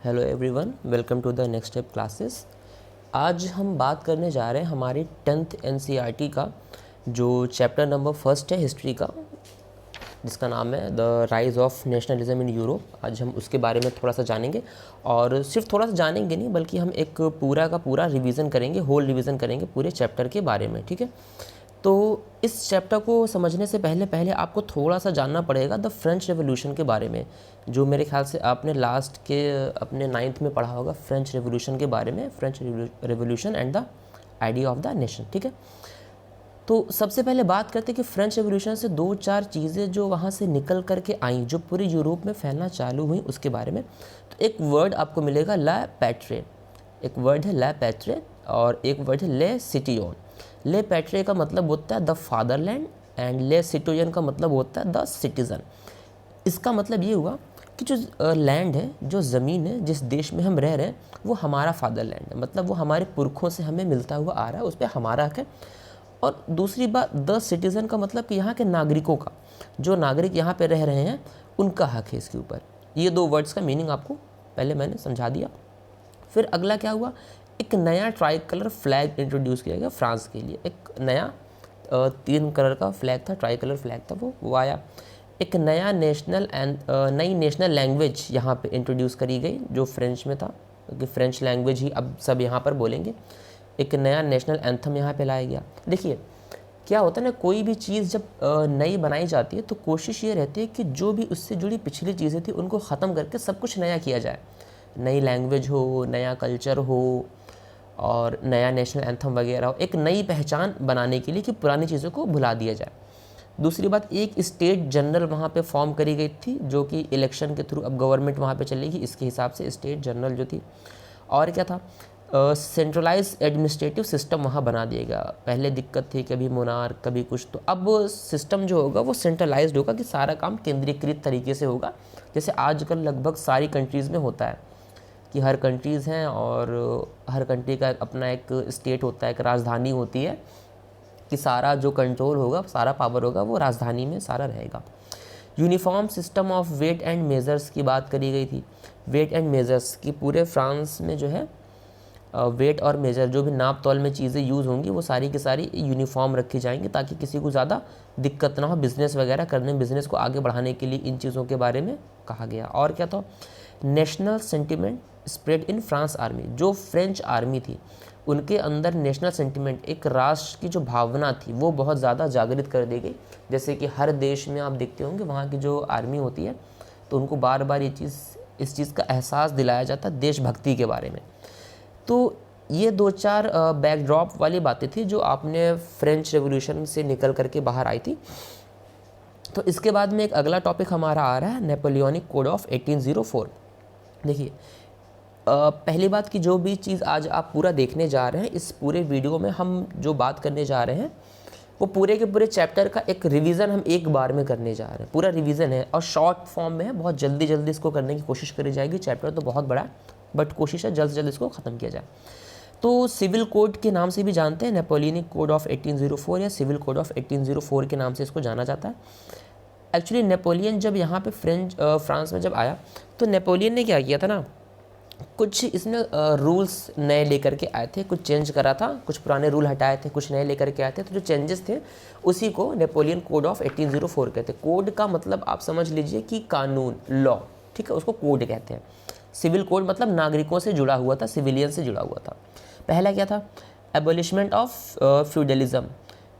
Hello everyone, welcome to the next step classes. आज हम बात करने जा रहे हैं हमारी 10th एनसीईआरटी का जो चैप्टर नंबर फर्स्ट है हिस्ट्री का, जिसका नाम है the rise of nationalism in Europe. आज हम उसके बारे में थोड़ा सा जानेंगे, और सिर्फ थोड़ा सा जानेंगे नहीं बल्कि हम एक पूरा का पूरा रिवीजन करेंगे, होल रिवीजन करेंगे पूरे चैप्टर के बारे में। ठीक है, तो इस चैप्टर को समझने से पहले आपको थोड़ा सा जानना पड़ेगा द फ्रेंच रेवोल्यूशन के बारे में, जो मेरे ख्याल से आपने लास्ट के अपने 9th में पढ़ा होगा फ्रेंच रेवोल्यूशन के बारे में, French revolution and the idea of the nation. ठीक है, तो सबसे पहले बात करते हैं कि फ्रेंच रेवोल्यूशन से दो चार चीज़ें जो वहाँ से निकल करके आई, जो पूरे यूरोप में फैलना चालू हुई, उसके बारे में। तो एक वर्ड आपको मिलेगा ला पैट्रे, एक वर्ड है ला पैट्रे और एक वर्ड है ले सिटियोन। ले पैट्रे का मतलब होता है द फादरलैंड एंड ले सिटिजन का मतलब होता है द सिटीज़न। इसका मतलब ये हुआ कि जो लैंड है, जो ज़मीन है, जिस देश में हम रह रहे हैं, वो हमारा फादरलैंड है, मतलब वो हमारे पुरखों से हमें मिलता हुआ आ रहा है, उस पर हमारा हक है। और दूसरी बात द सिटीज़न का मतलब कि यहाँ के नागरिकों का, जो नागरिक यहाँ पे रह रहे हैं उनका हक है इसके ऊपर। ये दो वर्ड्स का मीनिंग आपको पहले मैंने समझा दिया। फिर अगला क्या हुआ, एक नया ट्राई कलर फ्लैग इंट्रोड्यूस किया गया फ्रांस के लिए। एक नया 3 कलर का फ्लैग था, ट्राई कलर फ्लैग था, वो आया। एक नया नई नेशनल लैंग्वेज यहाँ पे इंट्रोड्यूस करी गई जो फ्रेंच में था, क्योंकि फ्रेंच लैंग्वेज ही अब सब यहाँ पर बोलेंगे। एक नया नेशनल एंथम यहाँ पे लाया गया। देखिए क्या होता है ना, कोई भी चीज़ जब नई बनाई जाती है तो कोशिश ये रहती है कि जो भी उससे जुड़ी पिछली चीज़ें थी उनको ख़त्म करके सब कुछ नया किया जाए। नई लैंग्वेज हो, नया कल्चर हो और नया नेशनल एंथम वगैरह हो, एक नई पहचान बनाने के लिए कि पुरानी चीज़ों को भुला दिया जाए। दूसरी बात, एक स्टेट जनरल वहाँ पे फॉर्म करी गई थी, जो कि इलेक्शन के थ्रू अब गवर्नमेंट वहाँ पे चलेगी, इसके हिसाब से स्टेट जनरल जो थी। और क्या था, सेंट्रलाइज एडमिनिस्ट्रेटिव सिस्टम वहाँ बना दिया गया। पहले दिक्कत थी, कभी मोनार्क कभी कुछ, तो अब सिस्टम जो होगा वो सेंट्रलाइज्ड होगा कि सारा काम केंद्रीकृत तरीके से होगा, जैसे आजकल लगभग सारी कंट्रीज़ में होता है कि हर कंट्रीज़ हैं और हर कंट्री का अपना एक स्टेट होता है, एक राजधानी होती है, कि सारा जो कंट्रोल होगा, सारा पावर होगा वो राजधानी में सारा रहेगा। Uniform system of weight and measures की बात करी गई थी। वेट एंड मेज़र्स की पूरे फ्रांस में जो है वेट और मेज़र, जो भी नाप तौल में चीज़ें यूज़ होंगी वो सारी की सारी यूनिफॉर्म रखी जाएंगी, ताकि किसी को ज़्यादा दिक्कत ना हो बिज़नेस वगैरह करने, बिज़नेस को आगे बढ़ाने के लिए इन चीज़ों के बारे में कहा गया। और क्या था, national sentiment spread in France army. जो फ्रेंच आर्मी थी उनके अंदर नेशनल सेंटिमेंट, एक राष्ट्र की जो भावना थी, वो बहुत ज़्यादा जागृत कर दी गई। जैसे कि हर देश में आप देखते होंगे वहाँ की जो आर्मी होती है तो उनको बार बार इस चीज़ का एहसास दिलाया जाता है, देशभक्ति के बारे में। तो ये दो चार बैकड्रॉप वाली बातें थी जो आपने फ्रेंच रेवोल्यूशन से निकल करके बाहर आई थी। तो इसके बाद में एक अगला टॉपिक हमारा आ रहा है नेपोलियनिक कोड ऑफ 1804। देखिए पहली बात कि जो भी चीज़ आज आप पूरा देखने जा रहे हैं, इस पूरे वीडियो में हम जो बात करने जा रहे हैं वो पूरे के पूरे चैप्टर का एक रिवीजन हम एक बार में करने जा रहे हैं। पूरा रिवीजन है और शॉर्ट फॉर्म में है, बहुत जल्दी जल्दी इसको करने की कोशिश करी जाएगी। चैप्टर तो बहुत बड़ा है बट कोशिश है जल्द से जल्द इसको ख़त्म किया जाए। तो सिविल कोड के नाम से भी जानते हैं, नेपोलियनिक कोड ऑफ 1804 या सिविल कोड ऑफ 1804 के नाम से इसको जाना जाता है। एक्चुअली नेपोलियन जब यहाँ पे फ्रांस में जब आया तो नेपोलियन ने क्या किया था ना, कुछ इसने रूल्स नए लेकर के आए थे, कुछ चेंज करा था, कुछ पुराने रूल हटाए थे, कुछ नए लेकर के आए थे। तो जो चेंजेस थे उसी को नेपोलियन कोड ऑफ 1804 कहते हैं। कोड का मतलब आप समझ लीजिए कि कानून, लॉ, ठीक है, उसको कोड कहते हैं। सिविल कोड मतलब नागरिकों से जुड़ा हुआ था, सिविलियन से जुड़ा हुआ था। पहला क्या था, एबोलिशमेंट ऑफ फ्यूडलिज्म।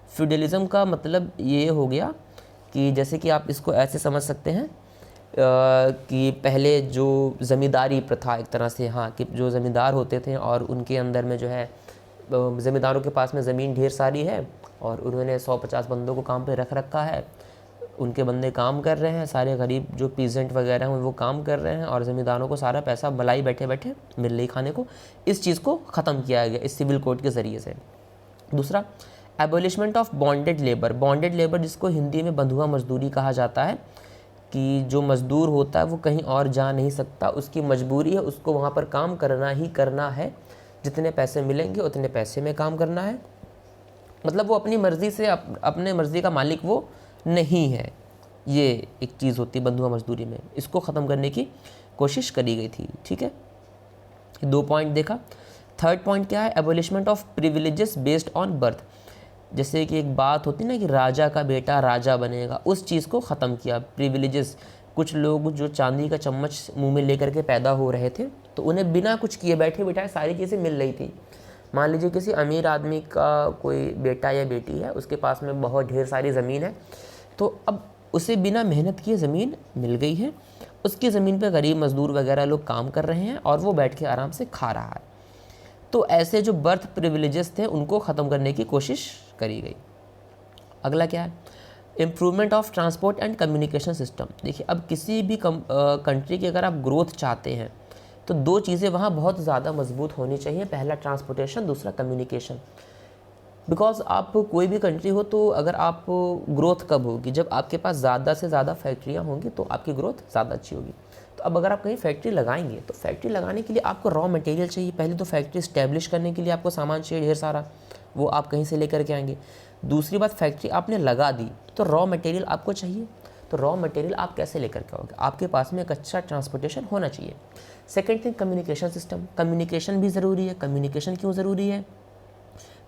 फ्यूडलिज्म का मतलब ये हो गया कि जैसे कि आप इसको ऐसे समझ सकते हैं कि पहले जो ज़मींदारी प्रथा एक तरह से, हाँ, कि जो ज़मींदार होते थे और उनके अंदर में जो है ज़मींदारों के पास में ज़मीन ढेर सारी है और उन्होंने 100-50 बंदों को काम पे रख रखा है। उनके बंदे काम कर रहे हैं, सारे गरीब जो पीजेंट वगैरह हैं वो काम कर रहे हैं और ज़मींदारों को सारा पैसा मलाई बैठे बैठे मिल रही खाने को। इस चीज़ को ख़त्म किया गया इस सिविल कोड के ज़रिए से। दूसरा, abolishment of bonded labour. Bonded labour जिसको हिंदी में बंधुआ मजदूरी कहा जाता है, कि जो मज़दूर होता है वो कहीं और जा नहीं सकता, उसकी मजबूरी है, उसको वहाँ पर काम करना ही करना है, जितने पैसे मिलेंगे उतने पैसे में काम करना है। मतलब वो अपनी मर्ज़ी से अपने मर्ज़ी का मालिक वो नहीं है। ये एक चीज़ होती है बंधुआ मजदूरी में, इसको ख़त्म करने की कोशिश करी गई थी। ठीक है, 2 पॉइंट देखा। थर्ड पॉइंट क्या है, abolishment of privileges based on birth. जैसे कि एक बात होती ना कि राजा का बेटा राजा बनेगा, उस चीज़ को ख़त्म किया। प्रिविलेजेस, कुछ लोग जो चांदी का चम्मच मुंह में लेकर के पैदा हो रहे थे, तो उन्हें बिना कुछ किए बैठे बिठाए सारी चीज़ें मिल रही थी। मान लीजिए किसी अमीर आदमी का कोई बेटा या बेटी है, उसके पास में बहुत ढेर सारी ज़मीन है, तो अब उसे बिना मेहनत किए ज़मीन मिल गई है, उसकी ज़मीन पे गरीब मज़दूर वगैरह लोग काम कर रहे हैं और वो बैठ के आराम से खा रहा है। तो ऐसे जो बर्थ प्रिविलेजेस थे उनको ख़त्म करने की कोशिश करी गई। अगला क्या है, improvement of transport and communication system. देखिए, अब किसी भी कंट्री की अगर आप ग्रोथ चाहते हैं तो 2 चीज़ें वहाँ बहुत ज़्यादा मजबूत होनी चाहिए। पहला ट्रांसपोर्टेशन, दूसरा कम्युनिकेशन। बिकॉज आप कोई भी कंट्री हो तो अगर आप ग्रोथ कब होगी, जब आपके पास ज़्यादा से ज़्यादा फैक्ट्रियाँ होंगी तो आपकी ग्रोथ ज़्यादा अच्छी होगी। तो अब अगर आप कहीं फैक्ट्री लगाएंगे तो फैक्ट्री लगाने के लिए आपको रॉ मटेरियल चाहिए। पहले तो फैक्ट्री इस्टेब्लिश करने के लिए आपको सामान चाहिए ढेर सारा, वो आप कहीं से लेकर के आएंगे। दूसरी बात, फैक्ट्री आपने लगा दी तो रॉ मटेरियल आपको चाहिए। तो रॉ मटेरियल आप कैसे लेकर के आओगे, आपके पास में एक अच्छा ट्रांसपोर्टेशन होना चाहिए। Second thing, communication system. Communication भी ज़रूरी है। कम्युनिकेशन क्यों ज़रूरी है,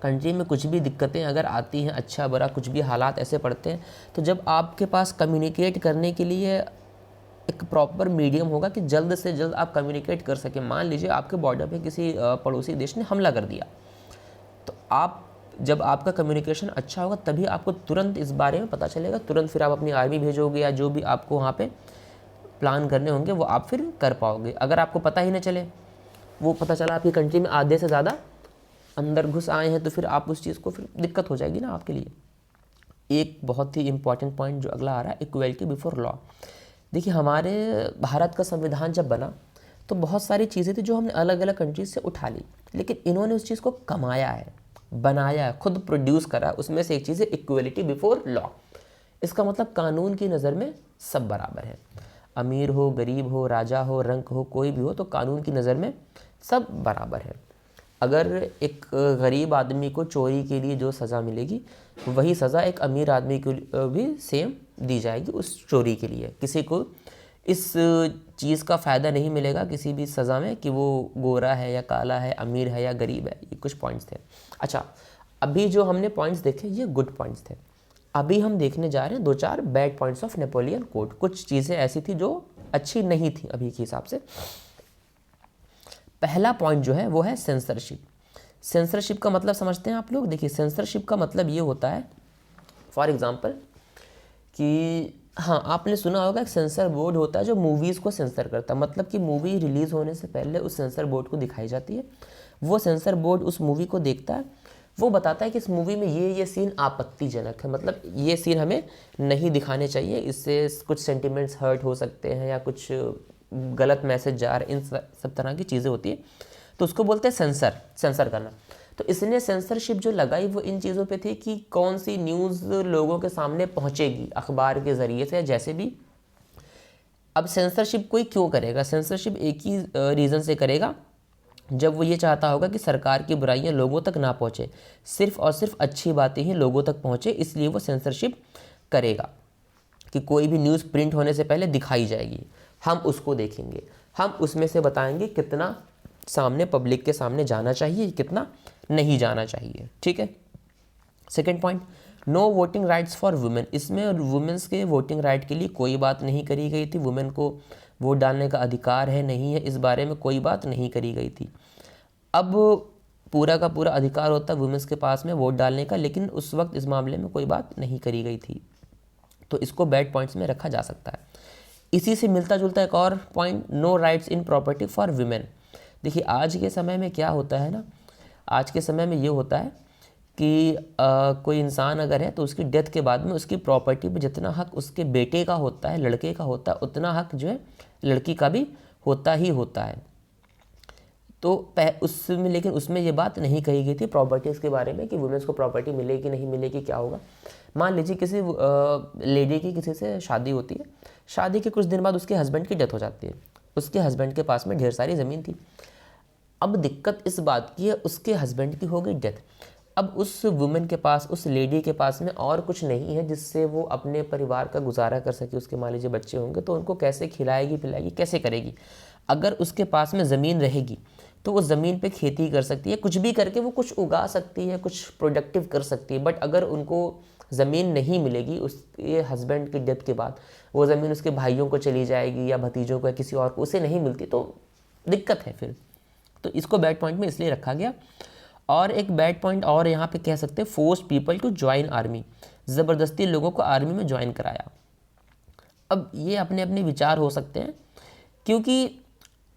कंट्री में कुछ भी दिक्कतें अगर आती हैं, अच्छा बुरा कुछ भी हालात ऐसे पड़ते हैं, तो जब आपके पास कम्युनिकेट करने के लिए एक प्रॉपर मीडियम होगा कि जल्द से जल्द आप कम्युनिकेट कर सकें। मान लीजिए आपके बॉर्डर पे किसी पड़ोसी देश ने हमला कर दिया, तो आप जब आपका कम्युनिकेशन अच्छा होगा तभी आपको तुरंत इस बारे में पता चलेगा, तुरंत फिर आप अपनी आर्मी भेजोगे या जो भी आपको वहाँ पे प्लान करने होंगे वो आप फिर कर पाओगे। अगर आपको पता ही न चले, वो पता चला आपकी कंट्री में आधे से ज़्यादा अंदर घुस आए हैं, तो फिर आप उस चीज़ को फिर दिक्कत हो जाएगी ना आपके लिए। एक बहुत ही इंपॉर्टेंट पॉइंट जो अगला आ रहा है, इक्वलिटी बिफोर लॉ। देखिए, हमारे भारत का संविधान जब बना तो बहुत सारी चीज़ें थी जो हमने अलग अलग कंट्रीज से उठा ली, लेकिन इन्होंने उस चीज़ को कमाया है, बनाया है, खुद प्रोड्यूस करा। उसमें से एक चीज़ है इक्वलिटी बिफोर लॉ। इसका मतलब कानून की नज़र में सब बराबर है, अमीर हो, गरीब हो, राजा हो, रंक हो, कोई भी हो, तो कानून की नज़र में सब बराबर है। अगर एक गरीब आदमी को चोरी के लिए जो सज़ा मिलेगी, वही सज़ा एक अमीर आदमी को भी सेम दी जाएगी उस चोरी के लिए। किसी को इस चीज़ का फ़ायदा नहीं मिलेगा किसी भी सज़ा में कि वो गोरा है या काला है, अमीर है या गरीब है। ये कुछ पॉइंट्स थे। अच्छा, अभी जो हमने पॉइंट्स देखे ये गुड पॉइंट्स थे। अभी हम देखने जा रहे हैं 2-4 bad points of Napoleon code. कुछ चीज़ें ऐसी थी जो अच्छी नहीं थी अभी के हिसाब से। पहला पॉइंट जो है वो है सेंसरशिप। सेंसरशिप का मतलब समझते हैं आप लोग। देखिए, सेंसरशिप का मतलब ये होता है, फॉर एग्जांपल कि हाँ, आपने सुना होगा एक सेंसर बोर्ड होता है जो मूवीज़ को सेंसर करता है। मतलब कि मूवी रिलीज़ होने से पहले उस सेंसर बोर्ड को दिखाई जाती है, वो सेंसर बोर्ड उस मूवी को देखता है, वो बताता है कि इस मूवी में ये सीन आपत्तिजनक है, मतलब ये सीन हमें नहीं दिखाने चाहिए, इससे कुछ सेंटिमेंट्स हर्ट हो सकते हैं या कुछ गलत मैसेज जा रहे, इन सब तरह की चीज़ें होती है, तो उसको बोलते हैं सेंसर करना। तो इसने सेंसरशिप जो लगाई वो इन चीज़ों पे थी कि कौन सी न्यूज़ लोगों के सामने पहुंचेगी अखबार के ज़रिए से, जैसे भी। अब सेंसरशिप कोई क्यों करेगा, सेंसरशिप एक ही रीज़न से करेगा, जब वो ये चाहता होगा कि सरकार की बुराइयां लोगों तक ना पहुंचे, सिर्फ और सिर्फ अच्छी बातें ही लोगों तक पहुंचे, इसलिए वो सेंसरशिप करेगा कि कोई भी न्यूज़ प्रिंट होने से पहले दिखाई जाएगी, हम उसको देखेंगे, हम उसमें से बताएंगे कितना सामने पब्लिक के सामने जाना चाहिए, कितना नहीं जाना चाहिए। ठीक है। Second point, no voting rights for women. इसमें वुमेन्स के वोटिंग राइट के लिए कोई बात नहीं करी गई थी। वुमेन को वोट डालने का अधिकार है नहीं है, इस बारे में कोई बात नहीं करी गई थी। अब पूरा का पूरा अधिकार होता है वुमेन्स के पास में वोट डालने का, लेकिन उस वक्त इस मामले में कोई बात नहीं करी गई थी, तो इसको बैड पॉइंट्स में रखा जा सकता है। इसी से मिलता जुलता एक और point, no rights in property for women. देखिए, आज के समय में क्या होता है ना, आज के समय में ये होता है कि कोई इंसान अगर है तो उसकी डेथ के बाद में उसकी प्रॉपर्टी पे जितना हक उसके बेटे का होता है, लड़के का होता है, उतना हक जो है लड़की का भी होता ही होता है। तो उसमें, लेकिन उसमें ये बात नहीं कही गई थी प्रॉपर्टीज़ के बारे में कि वुमेन्स को प्रॉपर्टी मिलेगी नहीं मिलेगी, क्या होगा। मान लीजिए किसी लेडी की किसी से शादी होती है, शादी के कुछ दिन बाद उसके हस्बैंड की डेथ हो जाती है, उसके हस्बैंड के पास में ढेर सारी ज़मीन थी। अब दिक्कत इस बात की है, उसके हस्बैंड की हो गई डेथ, अब उस वुमेन के पास, उस लेडी के पास में और कुछ नहीं है जिससे वो अपने परिवार का गुजारा कर सके। उसके मान लीजिए बच्चे होंगे तो उनको कैसे खिलाएगी पिलाएगी, कैसे करेगी। अगर उसके पास में ज़मीन रहेगी तो वो ज़मीन पे खेती कर सकती है, कुछ भी करके वो कुछ उगा सकती है, कुछ प्रोडक्टिव कर सकती है। बट अगर उनको ज़मीन नहीं मिलेगी, उसके हस्बैंड की डेथ के बाद वो ज़मीन उसके भाइयों को चली जाएगी या भतीजों को या किसी और को, उसे नहीं मिलती तो दिक्कत है फिर। तो इसको बैड पॉइंट में इसलिए रखा गया। और एक बैड पॉइंट और यहाँ पे कह सकते हैं, force people to join army, ज़बरदस्ती लोगों को आर्मी में ज्वाइन कराया। अब ये अपने अपने विचार हो सकते हैं, क्योंकि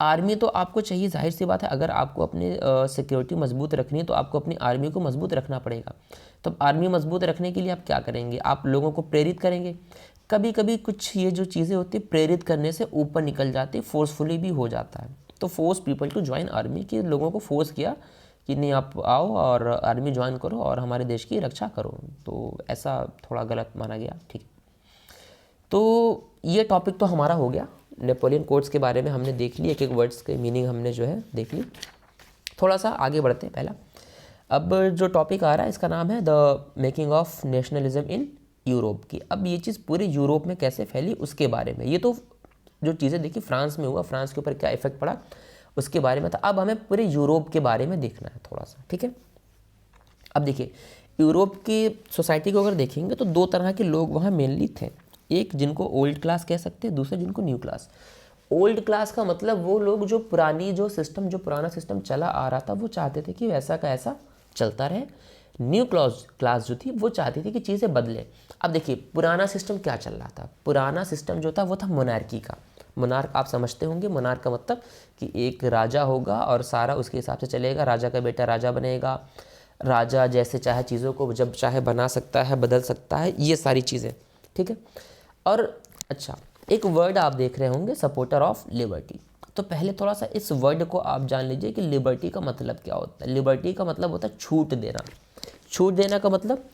आर्मी तो आपको चाहिए, जाहिर सी बात है। अगर आपको अपने सिक्योरिटी मजबूत रखनी है तो आपको अपनी आर्मी को मजबूत रखना पड़ेगा। तो आर्मी मजबूत रखने के लिए आप क्या करेंगे, आप लोगों को प्रेरित करेंगे। कभी कभी कुछ ये जो चीज़ें होती है प्रेरित करने से ऊपर निकल जाती है, फोर्सफुली भी हो जाता है। तो force people to join army, कि लोगों को फोर्स किया कि नहीं आप आओ और आर्मी ज्वाइन करो और हमारे देश की रक्षा करो। तो ऐसा थोड़ा गलत माना गया, ठीक है। तो ये टॉपिक तो हमारा हो गया, नेपोलियन कोड्स के बारे में हमने देख ली, एक एक वर्ड्स के मीनिंग हमने जो है देख ली। थोड़ा सा आगे बढ़ते हैं। पहला अब जो टॉपिक आ रहा है इसका नाम है the making of nationalism in Europe की। अब ये चीज़ पूरे यूरोप में कैसे फैली उसके बारे में, ये तो जो चीज़ें देखी फ्रांस में हुआ, फ्रांस के ऊपर क्या इफेक्ट पड़ा उसके बारे में था। अब हमें पूरे यूरोप के बारे में देखना है थोड़ा सा, ठीक है। अब देखिए, यूरोप की सोसाइटी को अगर देखेंगे तो दो तरह के लोग वहाँ मेनली थे। एक जिनको ओल्ड क्लास कह सकते हैं, दूसरे जिनको न्यू क्लास। ओल्ड क्लास का मतलब वो लोग जो पुराना सिस्टम चला आ रहा था वो चाहते थे कि वैसा का ऐसा चलता रहे। न्यू क्लास जो थी वो चाहती थी कि चीज़ें बदलें। अब देखिए, पुराना सिस्टम क्या चल रहा था, पुराना सिस्टम जो था वो था मोनार्की का। मोनार्क आप समझते होंगे, मोनार्क का मतलब कि एक राजा होगा और सारा उसके हिसाब से चलेगा, राजा का बेटा राजा बनेगा, राजा जैसे चाहे चीज़ों को जब चाहे बना सकता है, बदल सकता है, ये सारी चीज़ें, ठीक है। और अच्छा, एक वर्ड आप देख रहे होंगे, सपोर्टर ऑफ लिबर्टी। तो पहले थोड़ा सा इस वर्ड को आप जान लीजिए कि लिबर्टी का मतलब क्या होता है। लिबर्टी का मतलब होता है छूट देना। छूट देना का मतलब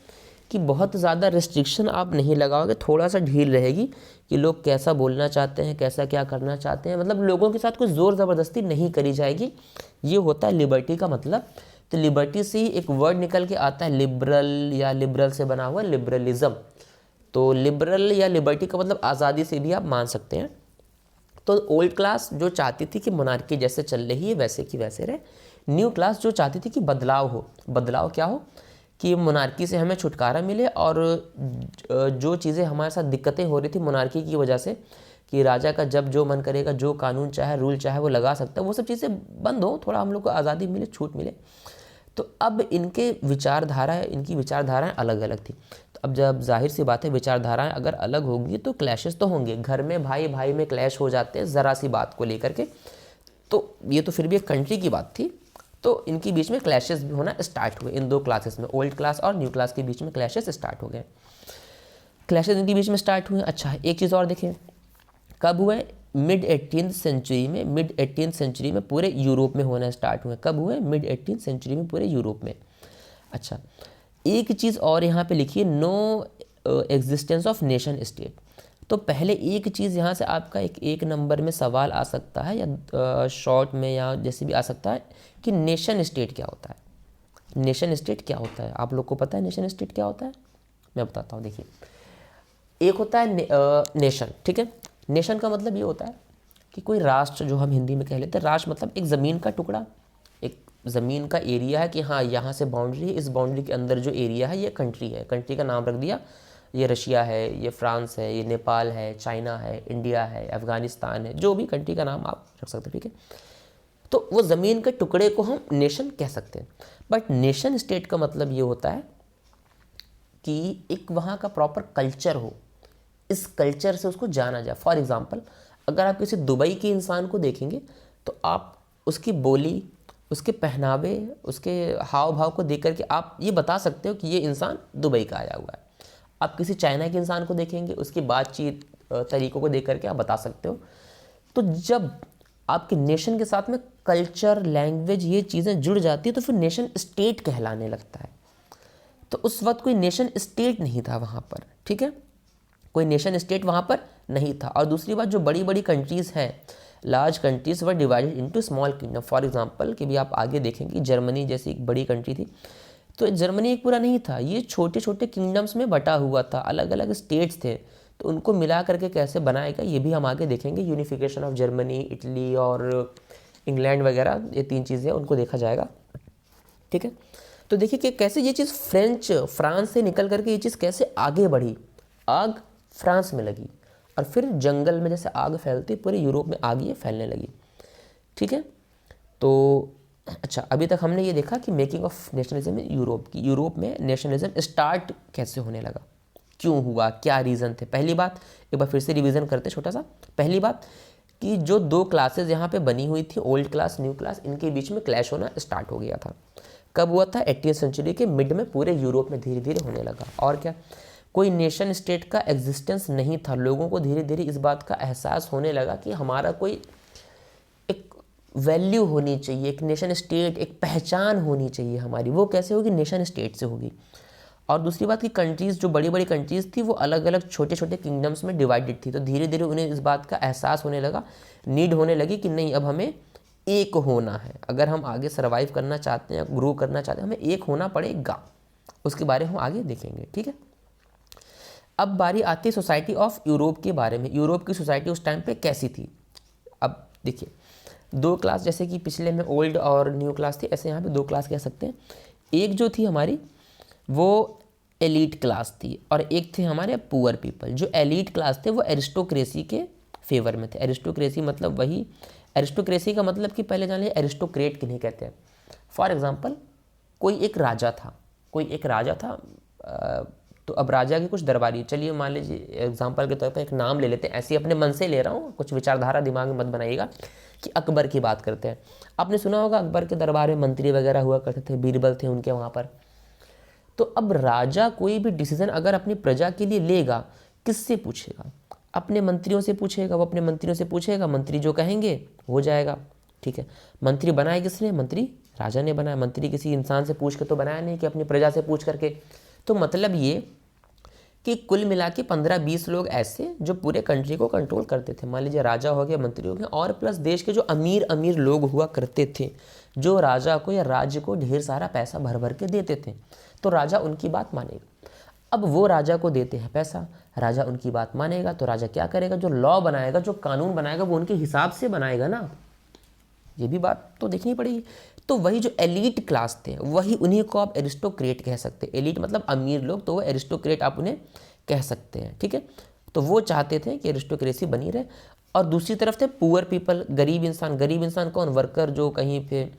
कि बहुत ज़्यादा रिस्ट्रिक्शन आप नहीं लगाओगे, थोड़ा सा ढील रहेगी कि लोग कैसा बोलना चाहते हैं, कैसा क्या करना चाहते हैं, मतलब लोगों के साथ कोई ज़ोर ज़बरदस्ती नहीं करी जाएगी। ये होता है लिबर्टी का मतलब। तो लिबर्टी से ही एक वर्ड निकल के आता है लिबरल, या लिबरल से बना हुआ लिबरलिज्म। तो लिबरल या लिबर्टी का मतलब आज़ादी से भी आप मान सकते हैं। तो ओल्ड क्लास जो चाहती थी कि मोनार्की जैसे चल रही है वैसे की वैसे रहे। न्यू क्लास जो चाहती थी कि बदलाव हो। बदलाव क्या हो कि मोनार्की से हमें छुटकारा मिले, और जो चीज़ें हमारे साथ दिक्कतें हो रही थी मोनार्की की वजह से, कि राजा का जब जो मन करेगा, जो कानून चाहे, रूल चाहे वो लगा सकता है, वो सब चीज़ें बंद हो, थोड़ा हम लोग को आज़ादी मिले, छूट मिले। तो अब इनकी विचारधाराएं अलग अलग थी। तो अब जब जाहिर सी बात है विचारधाराएं अगर अलग होंगी तो क्लैशेस तो होंगे। घर में भाई भाई में क्लैश हो जाते हैं ज़रा सी बात को लेकर के। तो ये तो फिर भी एक कंट्री की बात थी, तो इनके बीच में क्लैशेस भी होना स्टार्ट हुए। इन दो क्लासेस में, ओल्ड क्लास और न्यू क्लास के बीच में क्लैशेस स्टार्ट हो गए। क्लैशेस इनके बीच में स्टार्ट हुए। अच्छा, एक चीज़ और देखें, कब हुए? मिड 18th सेंचुरी में पूरे यूरोप में होना स्टार्ट हुए। कब हुए? मिड 18th सेंचुरी में पूरे यूरोप में। अच्छा, एक चीज़ और यहाँ पे लिखिए, no existence of nation state. तो पहले एक चीज़ यहाँ से आपका एक नंबर में सवाल आ सकता है, या शॉर्ट में, या जैसे भी आ सकता है कि नेशन स्टेट क्या होता है। नेशन स्टेट क्या होता है? आप लोग को पता है नेशन स्टेट क्या होता है? मैं बताता हूँ। देखिए, एक होता है नेशन, ठीक है। नेशन का मतलब ये होता है कि कोई राष्ट्र, जो हम हिंदी में कह लेते हैं राष्ट्र, मतलब एक ज़मीन का टुकड़ा, एक ज़मीन का एरिया है कि हाँ यहाँ से बाउंड्री है, इस बाउंड्री के अंदर जो एरिया है ये कंट्री है। कंट्री का नाम रख दिया, ये रशिया है, ये फ्रांस है, ये नेपाल है, चाइना है, इंडिया है, अफ़गानिस्तान है, जो भी कंट्री का नाम आप रख सकते हैं, ठीक है। तो वो ज़मीन के टुकड़े को हम नेशन कह सकते हैं। बट नेशन स्टेट का मतलब ये होता है कि एक वहाँ का प्रॉपर कल्चर हो, इस कल्चर से उसको जाना जाए। फॉर एग्ज़ाम्पल, अगर आप किसी दुबई के इंसान को देखेंगे तो आप उसकी बोली, उसके पहनावे, उसके हाव भाव को देख करके आप ये बता सकते हो कि ये इंसान दुबई का आया हुआ है। आप किसी चाइना के इंसान को देखेंगे, उसकी बातचीत तरीक़ों को देख करके आप बता सकते हो। तो जब आपके नेशन के साथ में कल्चर, लैंग्वेज, ये चीज़ें जुड़ जाती है तो फिर नेशन स्टेट कहलाने लगता है। तो उस वक्त कोई नेशन स्टेट नहीं था वहाँ पर, ठीक है, कोई नेशन स्टेट वहाँ पर नहीं था। और दूसरी बात, जो बड़ी बड़ी कंट्रीज़ हैं, large countries were divided into small kingdom. For example कि भी आप आगे देखेंगे, जर्मनी जैसी एक बड़ी कंट्री थी, तो जर्मनी एक पूरा नहीं था, ये छोटे छोटे किंगडम्स में बटा हुआ था, अलग अलग स्टेट्स थे। तो उनको मिला करके कैसे बनाएगा ये भी हम आगे देखेंगे। यूनिफिकेशन ऑफ जर्मनी, इटली और इंग्लैंड वगैरह, ये 3 चीज़ें उनको देखा जाएगा, ठीक है। तो देखिए कि कैसे ये चीज़ फ्रांस से निकल करके ये चीज़ कैसे आगे बढ़ी। आग फ्रांस में लगी और फिर जंगल में जैसे आग फैलती पूरे यूरोप में आग ये फैलने लगी, ठीक है। तो अच्छा, अभी तक हमने ये देखा कि making of nationalism in Europe की, यूरोप में नेशनलिज्म स्टार्ट कैसे होने लगा, क्यों हुआ, क्या रीज़न थे। पहली बात, एक बार फिर से रिवीजन करते छोटा सा। पहली बात कि जो 2 क्लासेज यहाँ पे बनी हुई थी, ओल्ड क्लास न्यू क्लास, इनके बीच में क्लैश होना स्टार्ट हो गया था। कब हुआ था? 18th सेंचुरी के मिड में पूरे यूरोप में धीरे धीरे होने लगा। और क्या, कोई नेशन स्टेट का एग्जिस्टेंस नहीं था। लोगों को धीरे धीरे इस बात का एहसास होने लगा कि हमारा कोई एक वैल्यू होनी चाहिए, एक नेशन स्टेट, एक पहचान होनी चाहिए हमारी। वो कैसे होगी? नेशन स्टेट से होगी। और दूसरी बात कि कंट्रीज़, जो बड़ी बड़ी कंट्रीज़ थी, वो अलग अलग छोटे छोटे किंगडम्स में डिवाइडेड थी। तो धीरे धीरे उन्हें इस बात का एहसास होने लगा, नीड होने लगी कि नहीं, अब हमें एक होना है। अगर हम आगे सर्वाइव करना चाहते हैं, ग्रो करना चाहते हैं, हमें एक होना पड़ेगा। उसके बारे में हम आगे देखेंगे, ठीक है। अब बारी आती है सोसाइटी ऑफ यूरोप के बारे में। यूरोप की सोसाइटी उस टाइम पे कैसी थी? अब देखिए, 2 क्लास, जैसे कि पिछले में ओल्ड और न्यू क्लास थी, ऐसे यहाँ पे 2 क्लास कह सकते हैं। एक जो थी हमारी वो एलीट क्लास थी और एक थे हमारे पुअर पीपल। जो एलीट क्लास थे वो एरिस्टोक्रेसी के फेवर में थे। एरिस्टोक्रेसी मतलब वही, एरिस्टोक्रेसी का मतलब कि पहले जान लीजिए एरिस्टोक्रेट किन्हें कहते हैं। फॉर एग्जांपल, कोई एक राजा था, तो अब राजा के कुछ दरबारी, चलिए मान लीजिए एग्जांपल के तौर पर एक नाम ले लेते हैं, ऐसे अपने मन से ले रहा हूँ, कुछ विचारधारा दिमाग में मत बनाइएगा, कि अकबर की बात करते हैं। आपने सुना होगा अकबर के दरबार में मंत्री वगैरह हुआ करते थे, बीरबल थे उनके वहाँ पर। तो अब राजा कोई भी डिसीजन अगर अपनी प्रजा के लिए लेगा, किससे पूछेगा? अपने मंत्रियों से पूछेगा। वो अपने मंत्रियों से पूछेगा, मंत्री जो कहेंगे हो जाएगा, ठीक है। मंत्री बनाए किसने? मंत्री राजा ने बनाया। मंत्री किसी इंसान से पूछ के तो बनाया नहीं कि अपनी प्रजा से पूछ करके। तो मतलब ये कि कुल मिला के 15-20 लोग ऐसे जो पूरे कंट्री को कंट्रोल करते थे। मान लीजिए राजा हो गया, मंत्री हो गए, और प्लस देश के जो अमीर अमीर लोग हुआ करते थे, जो राजा को या राज्य को ढेर सारा पैसा भर भर के देते थे, तो राजा उनकी बात मानेगा। अब वो राजा को देते हैं पैसा, राजा उनकी बात मानेगा, तो राजा क्या करेगा? जो लॉ बनाएगा, जो कानून बनाएगा, वो उनके हिसाब से बनाएगा ना। ये भी बात तो देखनी पड़ेगी। तो वही जो एलीट क्लास थे, वही उन्हीं को आप एरिस्टोक्रेट कह सकते हैं। एलीट मतलब अमीर लोग, तो वो एरिस्टोक्रेट आप उन्हें कह सकते हैं, ठीक है। तो वो चाहते थे कि एरिस्टोक्रेसी बनी रहे। और दूसरी तरफ थे पुअर पीपल, गरीब इंसान। गरीब इंसान कौन? वर्कर, जो कहीं पे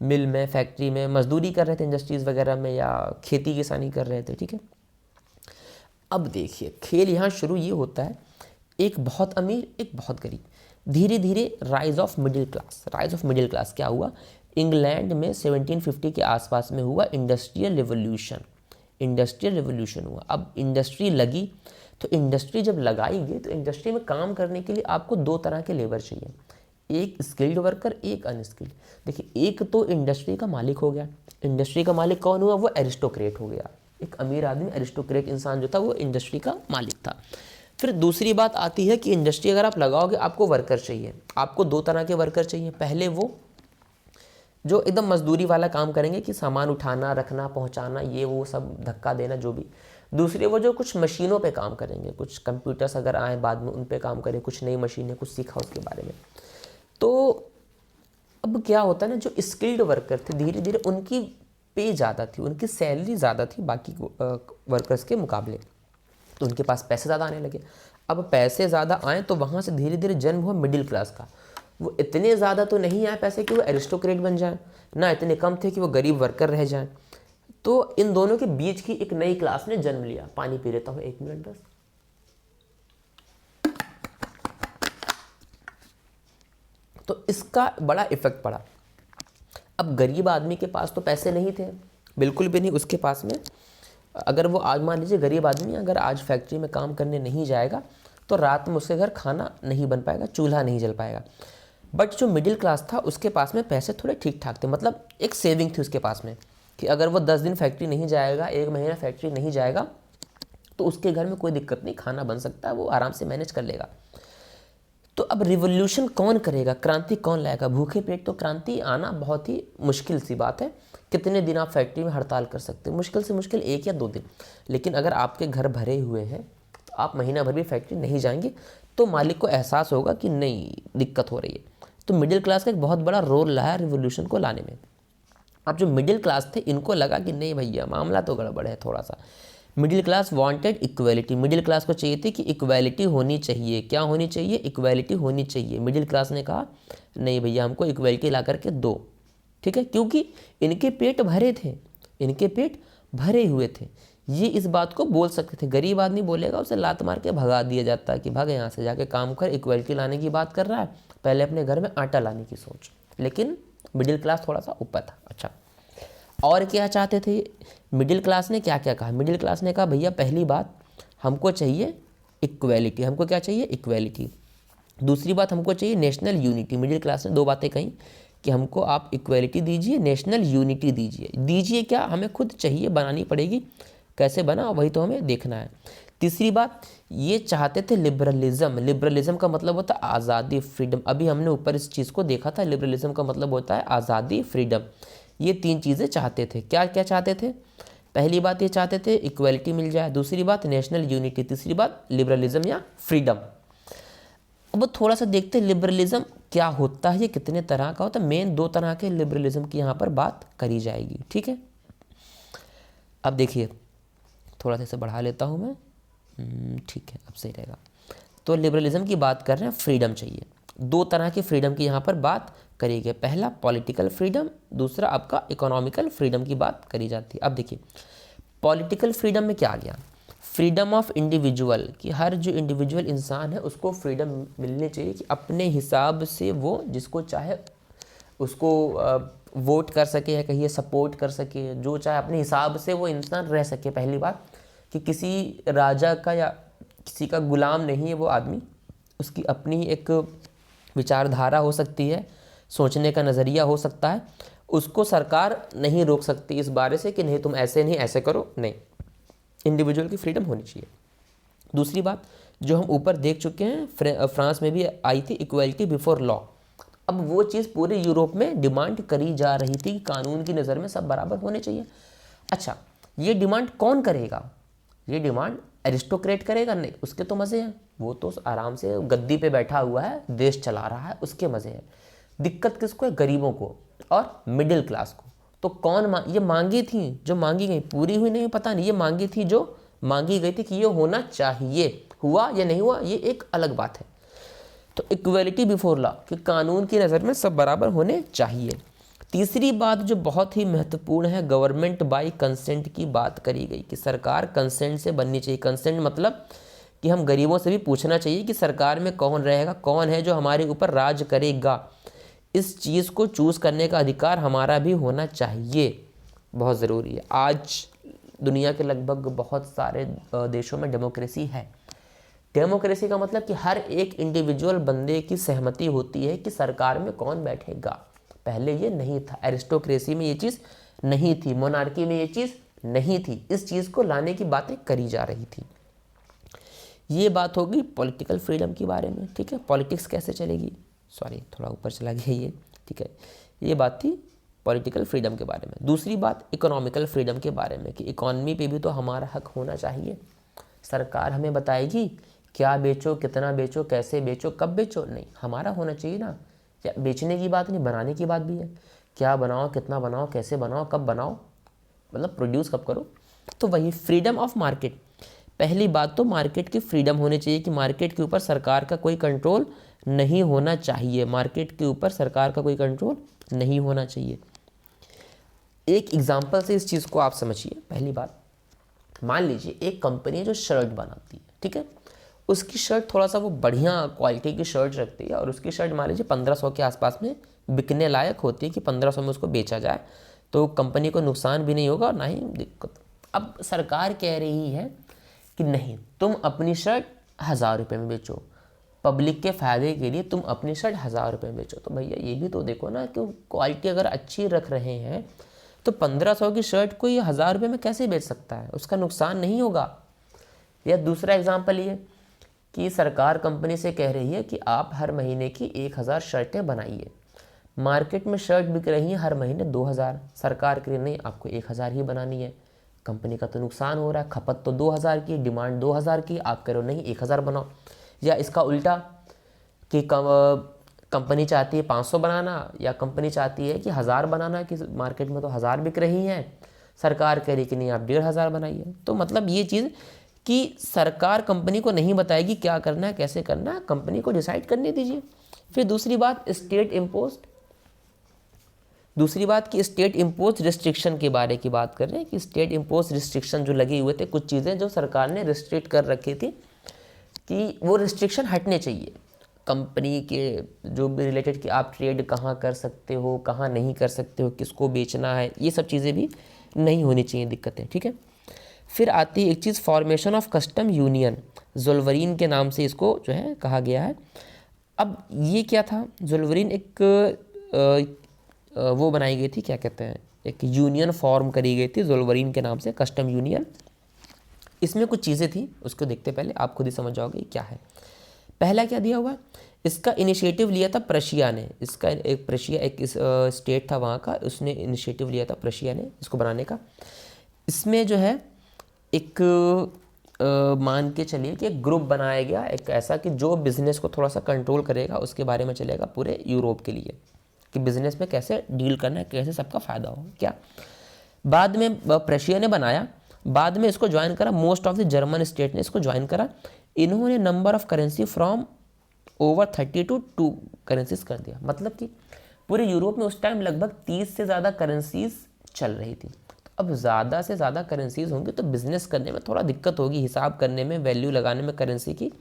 मिल में, फैक्ट्री में मजदूरी कर रहे थे, इंडस्ट्रीज़ वगैरह में, या खेती किसानी कर रहे थे, ठीक है। अब देखिए, खेल यहाँ शुरू ये होता है, एक बहुत अमीर, एक बहुत गरीब। धीरे धीरे rise of middle class. Rise of middle class क्या हुआ? इंग्लैंड में 1750 के आसपास में हुआ इंडस्ट्रियल रिवोल्यूशन। इंडस्ट्रियल रिवोल्यूशन हुआ। अब इंडस्ट्री लगी, तो इंडस्ट्री जब लगाई गई, तो इंडस्ट्री में काम करने के लिए आपको 2 तरह के लेबर चाहिए, एक स्किल्ड वर्कर, एक अनस्किल्ड। देखिए, एक तो इंडस्ट्री का मालिक हो गया। इंडस्ट्री का मालिक कौन हुआ? वो एरिस्टोक्रेट हो गया। एक अमीर आदमी, एरिस्टोक्रेट इंसान जो था, वो इंडस्ट्री का मालिक था। फिर दूसरी बात आती है कि इंडस्ट्री अगर आप लगाओगे, आपको वर्कर चाहिए। आपको 2 तरह के वर्कर चाहिए। पहले वो जो एकदम मजदूरी वाला काम करेंगे, कि सामान उठाना, रखना, पहुंचाना, ये वो सब, धक्का देना, जो भी। दूसरे वो जो कुछ मशीनों पे काम करेंगे, कुछ कंप्यूटर्स अगर आए बाद में, उन पे काम करें, कुछ नई मशीनें, कुछ सीखा उसके बारे में। तो अब क्या होता है ना, जो स्किल्ड वर्कर थे, धीरे धीरे उनकी पे ज़्यादा थी, उनकी सैलरी ज़्यादा थी बाकी वर्कर्स के मुकाबले, तो उनके पास पैसे ज़्यादा आने लगे। अब पैसे ज़्यादा आए, तो वहाँ से धीरे धीरे जन्म हुआ मिडिल क्लास का। वो इतने ज़्यादा तो नहीं आए पैसे कि वो एरिस्टोक्रेट बन जाए, ना इतने कम थे कि वो गरीब वर्कर रह जाए। तो इन दोनों के बीच की एक नई क्लास ने जन्म लिया। पानी पी लेता हूँ, 1 मिनट बस। तो इसका बड़ा इफेक्ट पड़ा। अब गरीब आदमी के पास तो पैसे नहीं थे, बिल्कुल भी नहीं उसके पास में। अगर वो आज मान लीजिए गरीब आदमी अगर आज फैक्ट्री में काम करने नहीं जाएगा, तो रात में उसके घर खाना नहीं बन पाएगा, चूल्हा नहीं जल पाएगा। बट जो मिडिल क्लास था, उसके पास में पैसे थोड़े ठीक ठाक थे, मतलब एक सेविंग थी उसके पास में, कि अगर वो 10 दिन फैक्ट्री नहीं जाएगा, 1 महीना फैक्ट्री नहीं जाएगा, तो उसके घर में कोई दिक्कत नहीं, खाना बन सकता है, वो आराम से मैनेज कर लेगा। तो अब रिवोल्यूशन कौन करेगा? क्रांति कौन लाएगा? भूखे पेट तो क्रांति आना बहुत ही मुश्किल सी बात है। कितने दिन आप फैक्ट्री में हड़ताल कर सकते हैं? मुश्किल से मुश्किल 1 या 2 दिन। लेकिन अगर आपके घर भरे हुए हैं, तो आप महीना भर भी फैक्ट्री नहीं जाएंगे तो मालिक को एहसास होगा कि नहीं दिक्कत हो रही है। तो मिडिल क्लास का एक बहुत बड़ा रोल रहा है रिवोल्यूशन को लाने में। अब जो मिडिल क्लास थे इनको लगा कि नहीं भैया मामला तो गड़बड़ है थोड़ा सा। Middle class wanted equality, middle class को चाहिए थी कि इक्वलिटी होनी चाहिए। क्या होनी चाहिए? इक्वलिटी होनी चाहिए। मिडिल क्लास ने कहा नहीं भैया हमको इक्वलिटी ला करके दो, ठीक है, क्योंकि इनके पेट भरे थे, इनके पेट भरे हुए थे, ये इस बात को बोल सकते थे। गरीब आदमी बोलेगा उसे लात मार के भगा दिया जाता है कि भाग यहाँ से जाके काम कर, इक्वलिटी लाने की बात कर रहा है, पहले अपने घर में आटा लाने की सोच। लेकिन मिडिल क्लास थोड़ा सा ऊपर था। अच्छा, और क्या चाहते थे मिडिल क्लास ने? क्या क्या कहा मिडिल क्लास ने? कहा भैया पहली बात हमको चाहिए इक्वलिटी। हमको क्या चाहिए? इक्वलिटी। दूसरी बात हमको चाहिए नेशनल यूनिटी। मिडिल क्लास ने दो बातें कही कि हमको आप इक्वलिटी दीजिए, नेशनल यूनिटी दीजिए। दीजिए क्या? हमें खुद चाहिए, बनानी पड़ेगी। कैसे बना वही तो हमें देखना है। तीसरी बात ये चाहते थे लिबरलिज्म। लिबरलिज्म का मतलब होता है आज़ादी, फ्रीडम। अभी हमने ऊपर इस चीज़ को देखा था, लिबरलिज्म का मतलब होता है आज़ादी, फ्रीडम। ये तीन चीज़ें चाहते थे। क्या क्या चाहते थे? पहली बात ये चाहते थे इक्वलिटी मिल जाए, दूसरी बात नेशनल यूनिटी, तीसरी बात लिबरलिज्म या फ्रीडम। अब थोड़ा सा देखते हैं लिबरलिज्म क्या होता है, ये कितने तरह का होता है। मेन दो तरह के लिबरलिज्म की यहाँ पर बात करी जाएगी, ठीक है। अब देखिए थोड़ा सा इसे बढ़ा लेता हूँ मैं, ठीक है अब सही रहेगा। तो लिबरलिज्म की बात कर रहे हैं, फ्रीडम चाहिए। दो तरह की फ्रीडम की यहाँ पर बात करी गई। पहला पॉलिटिकल फ्रीडम, दूसरा आपका इकोनॉमिकल फ्रीडम की बात करी जाती है। अब देखिए पॉलिटिकल फ्रीडम में क्या आ गया? फ्रीडम ऑफ इंडिविजुअल, कि हर जो इंडिविजुअल इंसान है उसको फ्रीडम मिलनी चाहिए कि अपने हिसाब से वो जिसको चाहे उसको वोट कर सके या कहिए सपोर्ट कर सके, जो चाहे अपने हिसाब से वो इंसान रह सके। पहली बात कि किसी राजा का या किसी का गुलाम नहीं है वो आदमी, उसकी अपनी एक विचारधारा हो सकती है, सोचने का नज़रिया हो सकता है, उसको सरकार नहीं रोक सकती इस बारे से कि नहीं तुम ऐसे नहीं ऐसे करो, नहीं, इंडिविजुअल की फ्रीडम होनी चाहिए। दूसरी बात जो हम ऊपर देख चुके हैं, फ्रांस में भी आई थी इक्वलिटी बिफोर लॉ। अब वो चीज़ पूरे यूरोप में डिमांड करी जा रही थी कि कानून की नज़र में सब बराबर होने चाहिए। अच्छा, ये डिमांड कौन करेगा? ये डिमांड एरिस्टोक्रेट करेगा? नहीं, उसके तो मज़े हैं, वो तो आराम से गद्दी पे बैठा हुआ है, देश चला रहा है, उसके मज़े हैं। दिक्कत किसको है? गरीबों को और मिडिल क्लास को। तो कौन ये मांगी थी, जो मांगी गई, पूरी हुई नहीं पता नहीं, ये मांगी थी जो मांगी गई थी कि ये होना चाहिए, हुआ या नहीं हुआ ये एक अलग बात है। तो इक्वलिटी बिफोर लॉ, कि कानून की नज़र में सब बराबर होने चाहिए। तीसरी बात जो बहुत ही महत्वपूर्ण है, गवर्नमेंट बाय कंसेंट की बात करी गई कि सरकार कंसेंट से बननी चाहिए। कंसेंट मतलब कि हम गरीबों से भी पूछना चाहिए कि सरकार में कौन रहेगा, कौन है जो हमारे ऊपर राज करेगा। इस चीज़ को चूज़ करने का अधिकार हमारा भी होना चाहिए, बहुत ज़रूरी है। आज दुनिया के लगभग बहुत सारे देशों में डेमोक्रेसी है। डेमोक्रेसी का मतलब कि हर एक इंडिविजुअल बंदे की सहमति होती है कि सरकार में कौन बैठेगा। पहले ये नहीं था, एरिस्टोक्रेसी में ये चीज़ नहीं थी, मोनार्की में ये चीज़ नहीं थी। इस चीज़ को लाने की बातें करी जा रही थी। ये बात होगी पॉलिटिकल फ्रीडम के बारे में, ठीक है। पॉलिटिक्स कैसे चलेगी, सॉरी थोड़ा ऊपर चला गया ये, ठीक है। ये बात थी पॉलिटिकल फ्रीडम के बारे में। दूसरी बात इकोनॉमिकल फ्रीडम के बारे में कि इकॉनमी पे भी तो हमारा हक होना चाहिए। सरकार हमें बताएगी क्या बेचो, कितना बेचो, कैसे बेचो, कब बेचो, नहीं, हमारा होना चाहिए ना। या बेचने की बात नहीं, बनाने की बात भी है। क्या बनाओ, कितना बनाओ, कैसे बनाओ, कब बनाओ, मतलब प्रोड्यूस कब करो। तो वही फ्रीडम ऑफ मार्केट। पहली बात तो मार्केट की फ्रीडम होनी चाहिए कि मार्केट के ऊपर सरकार का कोई कंट्रोल नहीं होना चाहिए। मार्केट के ऊपर सरकार का कोई कंट्रोल नहीं होना चाहिए। एक एग्जांपल से इस चीज़ को आप समझिए। पहली बात, मान लीजिए एक कंपनी है जो शर्ट बनाती है, ठीक है। उसकी शर्ट थोड़ा सा वो बढ़िया क्वालिटी की शर्ट रखती है और उसकी शर्ट मान लीजिए 1500 के आसपास में बिकने लायक होती है कि 1500 में उसको बेचा जाए तो कंपनी को नुकसान भी नहीं होगा और ना ही दिक्कत। अब सरकार कह रही है कि नहीं, तुम अपनी शर्ट 1000 रुपये में बेचो, पब्लिक के फ़ायदे के लिए तुम अपनी शर्ट 1000 रुपये में बेचो। तो भैया ये भी तो देखो ना कि क्वालिटी अगर अच्छी रख रहे हैं तो 1500 की शर्ट को ये 1000 रुपये में कैसे बेच सकता है, उसका नुकसान नहीं होगा। या दूसरा एग्जाम्पल ये कि सरकार कंपनी से कह रही है कि आप हर महीने की 1000 शर्टें बनाइए। मार्केट में शर्ट बिक रही हैं हर महीने 2000, सरकार कह रही नहीं आपको 1000 ही बनानी है। कंपनी का तो नुकसान हो रहा है, खपत तो 2000 की, डिमांड 2000 की, आप करो नहीं 1000 बनाओ। या इसका उल्टा कि कंपनी चाहती है 500 बनाना, या कंपनी चाहती है कि 1000 बनाना, कि मार्केट में तो 1000 बिक रही हैं, सरकार कह रही कि नहीं आप 1500 बनाइए। तो मतलब ये चीज़ कि सरकार कंपनी को नहीं बताएगी क्या करना है कैसे करना है, कंपनी को डिसाइड करने दीजिए। फिर दूसरी बात स्टेट इम्पोज रिस्ट्रिक्शन के बारे की बात कर रहे हैं कि स्टेट इम्पोज रिस्ट्रिक्शन जो लगे हुए थे, कुछ चीज़ें जो सरकार ने रिस्ट्रिक्ट कर रखी थी कि वो रिस्ट्रिक्शन हटने चाहिए कंपनी के जो भी रिलेटेड कि आप ट्रेड कहाँ कर सकते हो, कहाँ नहीं कर सकते हो, किसको बेचना है, ये सब चीज़ें भी नहीं होनी चाहिए दिक्कतें, ठीक है। फिर आती है एक चीज़ फॉर्मेशन ऑफ कस्टम यूनियन, ज़ुल्वरीन के नाम से इसको जो है कहा गया है। अब ये क्या था, ज़ुल्वरीन एक वो बनाई गई थी, क्या कहते हैं, एक यूनियन फॉर्म करी गई थी ज़ुल्वरीन के नाम से, कस्टम यूनियन। इसमें कुछ चीज़ें थी, उसको देखते पहले आप खुद ही समझ जाओगे क्या है। पहला क्या दिया हुआ, इसका इनिशिएटिव लिया था प्रशिया ने, इसका एक प्रशिया एक स्टेट था वहाँ का, उसने इनिशिएटिव लिया था प्रशिया ने इसको बनाने का। इसमें जो है एक मान के चलिए कि एक ग्रुप बनाया गया, एक ऐसा कि जो बिज़नेस को थोड़ा सा कंट्रोल करेगा, उसके बारे में चलेगा पूरे यूरोप के लिए कि बिज़नेस में कैसे डील करना है, कैसे सबका फ़ायदा हो क्या। बाद में प्रशिया ने बनाया, बाद में इसको ज्वाइन करा most of the German state ने इसको ज्वाइन करा। इन्होंने number of currency from over 30 to 2 currencies कर दिया। मतलब कि पूरे यूरोप में उस टाइम लगभग 30 से ज़्यादा करेंसीज चल रही थी। तो अब ज़्यादा से ज़्यादा करेंसीज होंगी तो बिज़नेस करने में थोड़ा दिक्कत होगी, हिसाब करने में, वैल्यू लगाने में करेंसी की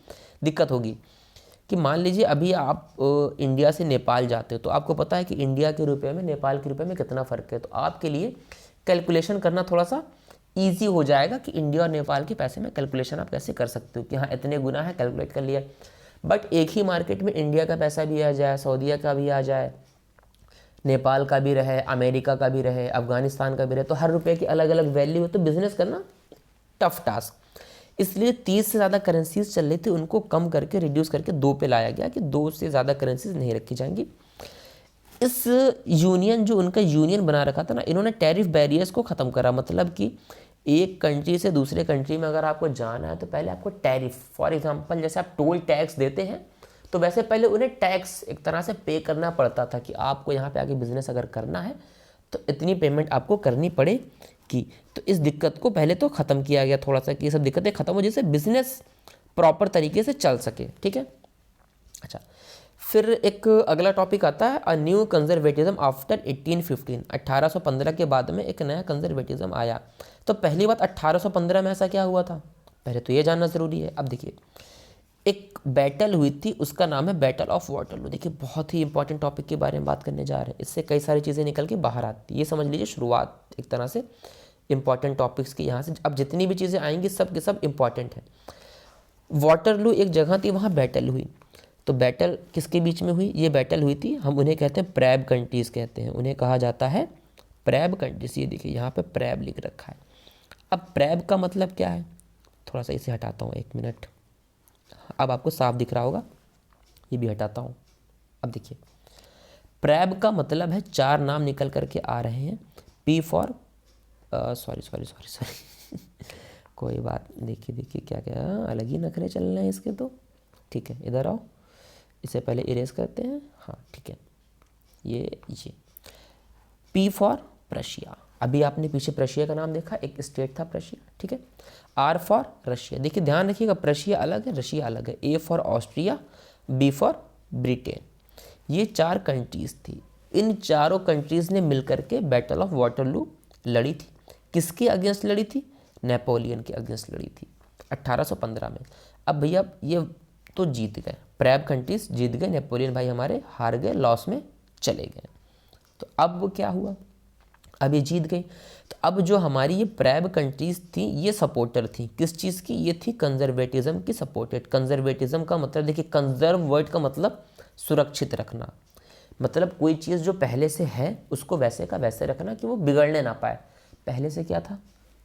दिक्कत होगी। कि मान लीजिए अभी आप इंडिया से नेपाल जाते हो तो आपको पता है कि इंडिया के रुपये में नेपाल के रुपये में कितना फ़र्क है, तो आपके लिए कैलकुलेशन करना थोड़ा सा ईजी हो जाएगा कि इंडिया और नेपाल के पैसे में कैलकुलेशन आप कैसे कर सकते हो कि हाँ इतने गुना है, कैलकुलेट कर लिया। बट एक ही मार्केट में इंडिया का पैसा भी आ जाए, सऊदीया का भी आ जाए, नेपाल का भी रहे, अमेरिका का भी रहे, अफगानिस्तान का भी रहे, तो हर रुपये की अलग अलग वैल्यू हो, तो बिज़नेस करना टफ टास्क। इसलिए 30 से ज़्यादा करेंसीज चल रही थी, उनको कम करके रिड्यूस करके 2 पे लाया गया कि 2 से ज़्यादा करेंसीज नहीं रखी जाएंगी। इस यूनियन जो उनका यूनियन बना रखा था ना, इन्होंने टैरिफ बैरियर्स को ख़त्म करा। मतलब कि एक कंट्री से दूसरे कंट्री में अगर आपको जाना है तो पहले आपको टैरिफ, फॉर एग्जांपल जैसे आप टोल टैक्स देते हैं तो वैसे पहले उन्हें टैक्स एक तरह से पे करना पड़ता था कि आपको यहाँ पे आके बिज़नेस अगर करना है तो इतनी पेमेंट आपको करनी पड़ेगी। तो इस दिक्कत को पहले तो ख़त्म किया गया थोड़ा सा कि ये सब दिक्कतें ख़त्म हो जिससे बिज़नेस प्रॉपर तरीके से चल सके, ठीक है। अच्छा, फिर एक अगला टॉपिक आता है अ न्यू कंजर्वेटिज्म आफ्टर 1815। 1815 के बाद में एक नया कंजर्वेटिज्म आया। तो पहली बात 1815 में ऐसा क्या हुआ था, पहले तो ये जानना ज़रूरी है। अब देखिए एक बैटल हुई थी, उसका नाम है बैटल ऑफ वाटरलू। देखिए बहुत ही इंपॉर्टेंट टॉपिक के बारे में बात करने जा रहे हैं, इससे कई सारी चीज़ें निकल के बाहर आती है। ये समझ लीजिए शुरुआत एक तरह से इंपॉर्टेंट टॉपिक्स की यहाँ से। अब जितनी भी चीज़ें आएंगी सब के सब इंपॉर्टेंट हैं। वाटरलू एक जगह थी, वहाँ बैटल हुई। तो बैटल किसके बीच में हुई, ये बैटल हुई थी, हम उन्हें कहते हैं प्रैब कंट्रीज़ कहते हैं, उन्हें कहा जाता है प्रैब कंट्रीज़। ये देखिए यहाँ पे प्रैब लिख रखा है। अब प्रैब का मतलब क्या है, थोड़ा सा इसे हटाता हूँ, 1 मिनट। अब आपको साफ दिख रहा होगा, ये भी हटाता हूँ। अब देखिए प्रैब का मतलब है, 4 नाम निकल करके आ रहे हैं। पी फॉर सॉरी कोई बात, देखिए क्या क्या अलग ही नखरे चल रहे हैं इसके। तो ठीक है, इधर आओ, इसे पहले इरेज करते हैं। हाँ ठीक है, ये पी फॉर प्रशिया। अभी आपने पीछे प्रशिया का नाम देखा, एक स्टेट था प्रशिया, ठीक है। आर फॉर रशिया, देखिए ध्यान रखिएगा, प्रशिया अलग है, रशिया अलग है। A for Austria, B for Britain. ये 4 कंट्रीज़ थी। इन चारों कंट्रीज़ ने मिलकर के बैटल ऑफ वाटरलू लड़ी थी। किसके अगेंस्ट लड़ी थी, नेपोलियन के अगेंस्ट लड़ी थी 1815 में। अब भैया ये तो जीत गए, प्रैब कंट्रीज जीत गए, नेपोलियन भाई हमारे हार गए, लॉस में चले गए। तो अब क्या हुआ, अब ये जीत गई। तो अब जो हमारी ये प्रैब कंट्रीज थी, ये सपोर्टर थी किस चीज़ की, ये थी कंजर्वेटिज्म की सपोर्टेड। कंजर्वेटिज्म का मतलब देखिए, कंजर्व वर्ड का मतलब सुरक्षित रखना, मतलब कोई चीज़ जो पहले से है उसको वैसे का वैसे रखना कि वो बिगड़ने ना पाए। पहले से क्या था,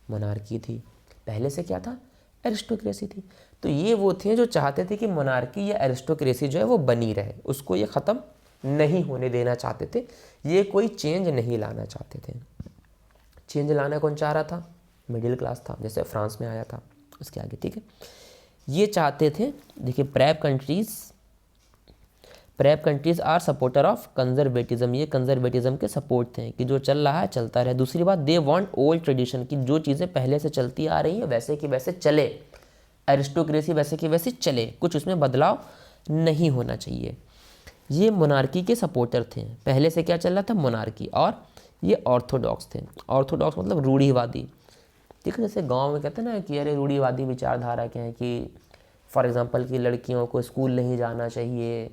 मोनार्की थी, पहले से क्या था, एरिस्टोक्रेसी थी। तो ये वो थे जो चाहते थे कि मोनार्की या एरिस्टोक्रेसी जो है वो बनी रहे, उसको ये ख़त्म नहीं होने देना चाहते थे, ये कोई चेंज नहीं लाना चाहते थे। चेंज लाना कौन चाह रहा था, मिडिल क्लास था, जैसे फ्रांस में आया था उसके आगे, ठीक है। ये चाहते थे, देखिए प्रेप countries are supporter of conservatism, ये कंजर्वेटिज्म के सपोर्ट थे कि जो चल रहा है चलता रहे। दूसरी बात, दे वांट ओल्ड ट्रेडिशन, की जो चीज़ें पहले से चलती आ रही हैं वैसे की वैसे चले, एरिस्टोक्रेसी वैसे की वैसे चले, कुछ उसमें बदलाव नहीं होना चाहिए। ये मोनार्की के सपोर्टर थे, पहले से क्या चल रहा था, मोनार्की, और ये ऑर्थोडॉक्स थे। ऑर्थोडॉक्स मतलब रूढ़िवादी, ठीक है। जैसे गांव में कहते हैं ना कि अरे रूढ़िवादी विचारधारा के हैं, कि फॉर एग्जांपल कि लड़कियों को स्कूल नहीं जाना चाहिए,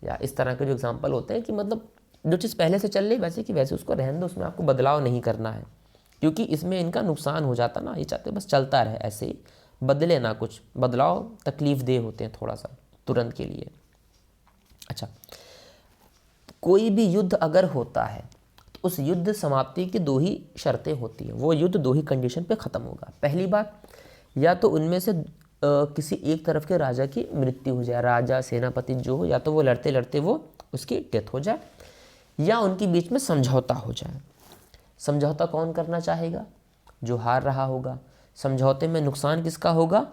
या इस तरह के जो एग्जांपल होते हैं कि मतलब जो चीज़ पहले से चल रही वैसे कि वैसे उसको रहने दो, उसमें आपको बदलाव नहीं करना है, क्योंकि इसमें इनका नुकसान हो जाता ना। ये चाहते बस चलता रहे ऐसे ही, बदले ना कुछ, बदलाव तकलीफ दे होते हैं थोड़ा सा तुरंत के लिए। अच्छा, कोई भी युद्ध अगर होता है तो उस युद्ध समाप्ति की दो ही शर्तें होती हैं, वो युद्ध दो ही कंडीशन पे ख़त्म होगा। पहली बात, या तो उनमें से किसी एक तरफ के राजा की मृत्यु हो जाए, राजा सेनापति जो हो, या तो वो लड़ते लड़ते वो उसकी डेथ हो जाए, या उनके बीच में समझौता हो जाए। समझौता कौन करना चाहेगा, जो हार रहा होगा। समझौते में नुकसान किसका होगा,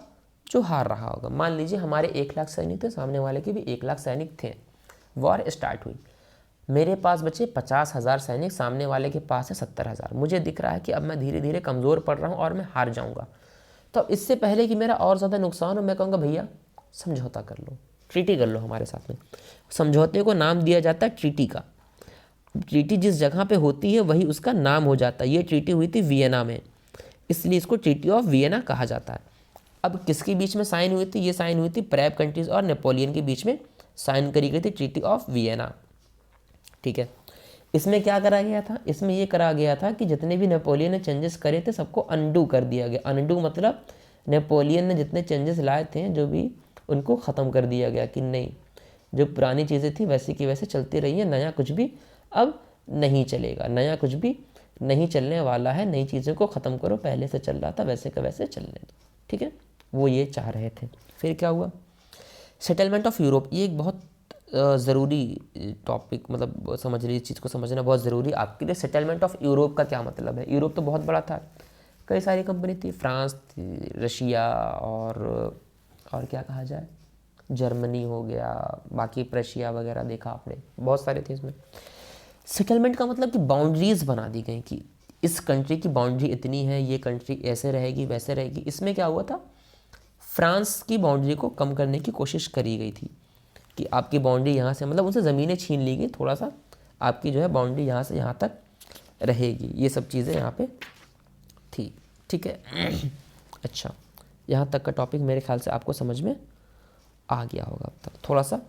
जो हार रहा होगा। मान लीजिए हमारे 1 लाख सैनिक थे, सामने वाले के भी 1 लाख सैनिक थे, वॉर स्टार्ट हुई, मेरे पास बचे 50,000 सैनिक, सामने वाले के पास है 70,000। मुझे दिख रहा है कि अब मैं धीरे धीरे कमज़ोर पड़ रहा हूँ और मैं हार जाऊँगा। तो इससे पहले कि मेरा और ज़्यादा नुकसान हो, मैं कहूँगा भैया समझौता कर लो, ट्रीटी कर लो हमारे साथ में। समझौते को नाम दिया जाता है ट्रीटी का। ट्रीटी जिस जगह पे होती है वही उसका नाम हो जाता है। ये ट्रीटी हुई थी वियना में, इसलिए इसको ट्रीटी ऑफ वियना कहा जाता है। अब किसके बीच में साइन हुई थी, ये साइन हुई थी प्रेप कंट्रीज और नेपोलियन के बीच में साइन करी गई थी ट्रीटी ऑफ वियना, ठीक है। इसमें क्या करा गया था, इसमें ये करा गया था कि जितने भी नेपोलियन ने चेंजेस करे थे सबको अनडू कर दिया गया। अनडू मतलब नेपोलियन ने जितने चेंजेस लाए थे जो भी, उनको ख़त्म कर दिया गया कि नहीं, जो पुरानी चीज़ें थी वैसी की वैसे चलती रही है, नया कुछ भी अब नहीं चलेगा, नया कुछ भी नहीं चलने वाला है, नई चीज़ों को ख़त्म करो, पहले से चल रहा था वैसे का वैसे चलने दो, ठीक है। वो ये चाह रहे थे। फिर क्या हुआ, सेटलमेंट ऑफ यूरोप। ये एक बहुत ज़रूरी टॉपिक, मतलब समझ रही, इस चीज़ को समझना बहुत ज़रूरी आपके लिए। सेटलमेंट ऑफ यूरोप का क्या मतलब है। यूरोप तो बहुत बड़ा था, कई सारी कंपनी थी, फ्रांस थी, रशिया, और क्या कहा जाए, जर्मनी हो गया, बाकी प्रशिया वगैरह देखा आपने, बहुत सारे थे इसमें। सेटलमेंट का मतलब कि बाउंड्रीज बना दी गई कि इस कंट्री की बाउंड्री इतनी है, ये कंट्री ऐसे रहेगी वैसे रहेगी। इसमें क्या हुआ था, फ्रांस की बाउंड्री को कम करने की कोशिश करी गई थी कि आपकी बाउंड्री यहाँ से, मतलब उनसे ज़मीनें छीन ली गई, थोड़ा सा आपकी जो है बाउंड्री यहाँ से यहाँ तक रहेगी, ये सब चीज़ें यहाँ पे थी, ठीक है। अच्छा, यहाँ तक का टॉपिक मेरे ख्याल से आपको समझ में आ गया होगा। अब तक थोड़ा सा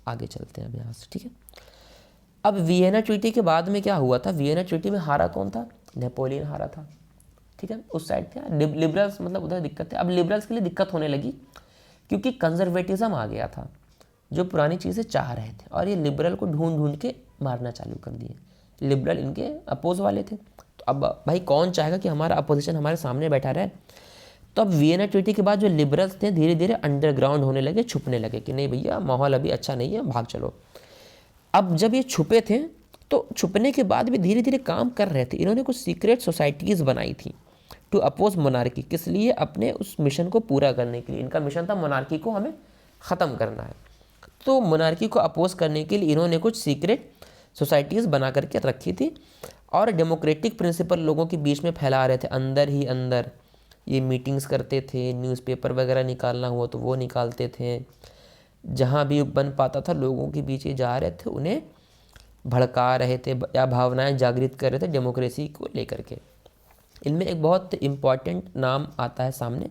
आगे चलते हैं अब यहाँ से, ठीक है। अब वियना ट्रीटी के बाद में क्या हुआ था, वियना ट्रीटी में हारा कौन था, नेपोलियन हारा था, ठीक है। उस साइड थे लिबरल्स, मतलब उधर दिक्कत है। अब लिबरल्स के लिए दिक्कत होने लगी क्योंकि कंजर्वेटिज्म आ गया था, जो पुरानी चीज़ें चाह रहे थे, और ये लिबरल को ढूंढ ढूंढ के मारना चालू कर दिए। लिबरल इनके अपोज वाले थे, तो अब भाई कौन चाहेगा कि हमारा अपोजिशन हमारे सामने बैठा रहे। तो अब वियना ट्रीटी के बाद जो लिबरल्स थे धीरे धीरे अंडरग्राउंड होने लगे, छुपने लगे कि नहीं भैया माहौल अभी अच्छा नहीं है, भाग चलो। अब जब ये छुपे थे तो छुपने के बाद भी धीरे धीरे काम कर रहे थे। इन्होंने कुछ सीक्रेट सोसाइटीज़ बनाई थी टू अपोज मोनार्की, किस लिए, अपने उस मिशन को पूरा करने के लिए। इनका मिशन था मोनार्की को हमें ख़त्म करना है, तो मोनार्की को अपोज करने के लिए इन्होंने कुछ सीक्रेट सोसाइटीज़ बना करके रखी थी, और डेमोक्रेटिक प्रिंसिपल लोगों के बीच में फैला रहे थे। अंदर ही अंदर ये मीटिंग्स करते थे, न्यूज़पेपर वगैरह निकालना हुआ तो वो निकालते थे, जहाँ भी बन पाता था लोगों के बीच ही जा रहे थे, उन्हें भड़का रहे थे या भावनाएं जागृत कर रहे थे डेमोक्रेसी को लेकर के। इनमें एक बहुत इम्पॉर्टेंट नाम आता है सामने,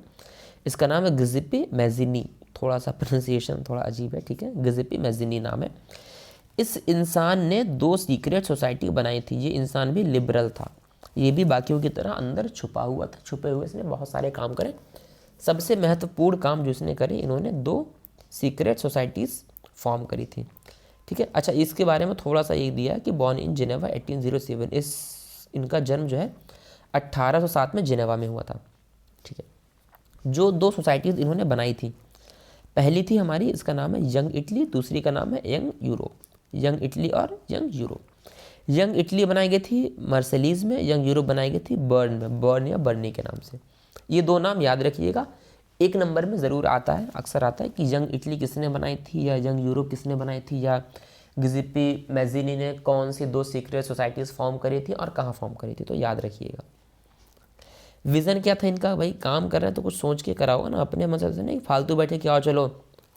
इसका नाम है गिज़िपी मैज़िनी। थोड़ा सा प्रोनाउंसिएशन थोड़ा अजीब है, ठीक है, गिज़िपी मैज़िनी नाम है। इस इंसान ने 2 सीक्रेट सोसाइटी बनाई थी। ये इंसान भी लिबरल था, ये भी बाकियों की तरह अंदर छुपा हुआ था, छुपे हुए इसने बहुत सारे काम करे। सबसे महत्वपूर्ण काम जो इसने करे, इन्होंने 2 सीक्रेट सोसाइटीज़ फॉर्म करी थी, ठीक है। अच्छा, इसके बारे में थोड़ा सा ये दिया है कि बॉर्न इन जिनेवा 1807, इनका जन्म जो है 1807 में जिनेवा में हुआ था, ठीक है। जो 2 सोसाइटीज़ इन्होंने बनाई थी, पहली थी हमारी, इसका नाम है यंग इटली, दूसरी का नाम है यंग यूरोप, यंग इटली और यंग यूरोप। यंग इटली बनाई गई थी मार्सेलीज में, यंग यूरोप बनाई गई थी बर्न में, बर्न या बर्नी के नाम से। ये दो नाम याद रखिएगा, एक नंबर में ज़रूर आता है, अक्सर आता है कि यंग इटली किसने बनाई थी या यंग यूरोप किसने बनाई थी, या गिजिप्पी मैजिनी ने कौन सी 2 सीक्रेट सोसाइटीज़ फॉर्म करी थी और कहाँ फॉर्म करी थी, तो याद रखिएगा। विज़न क्या था इनका, भाई काम कर रहे हैं तो कुछ सोच के कराओ ना, अपने मतलब से नहीं फालतू बैठे कि आओ चलो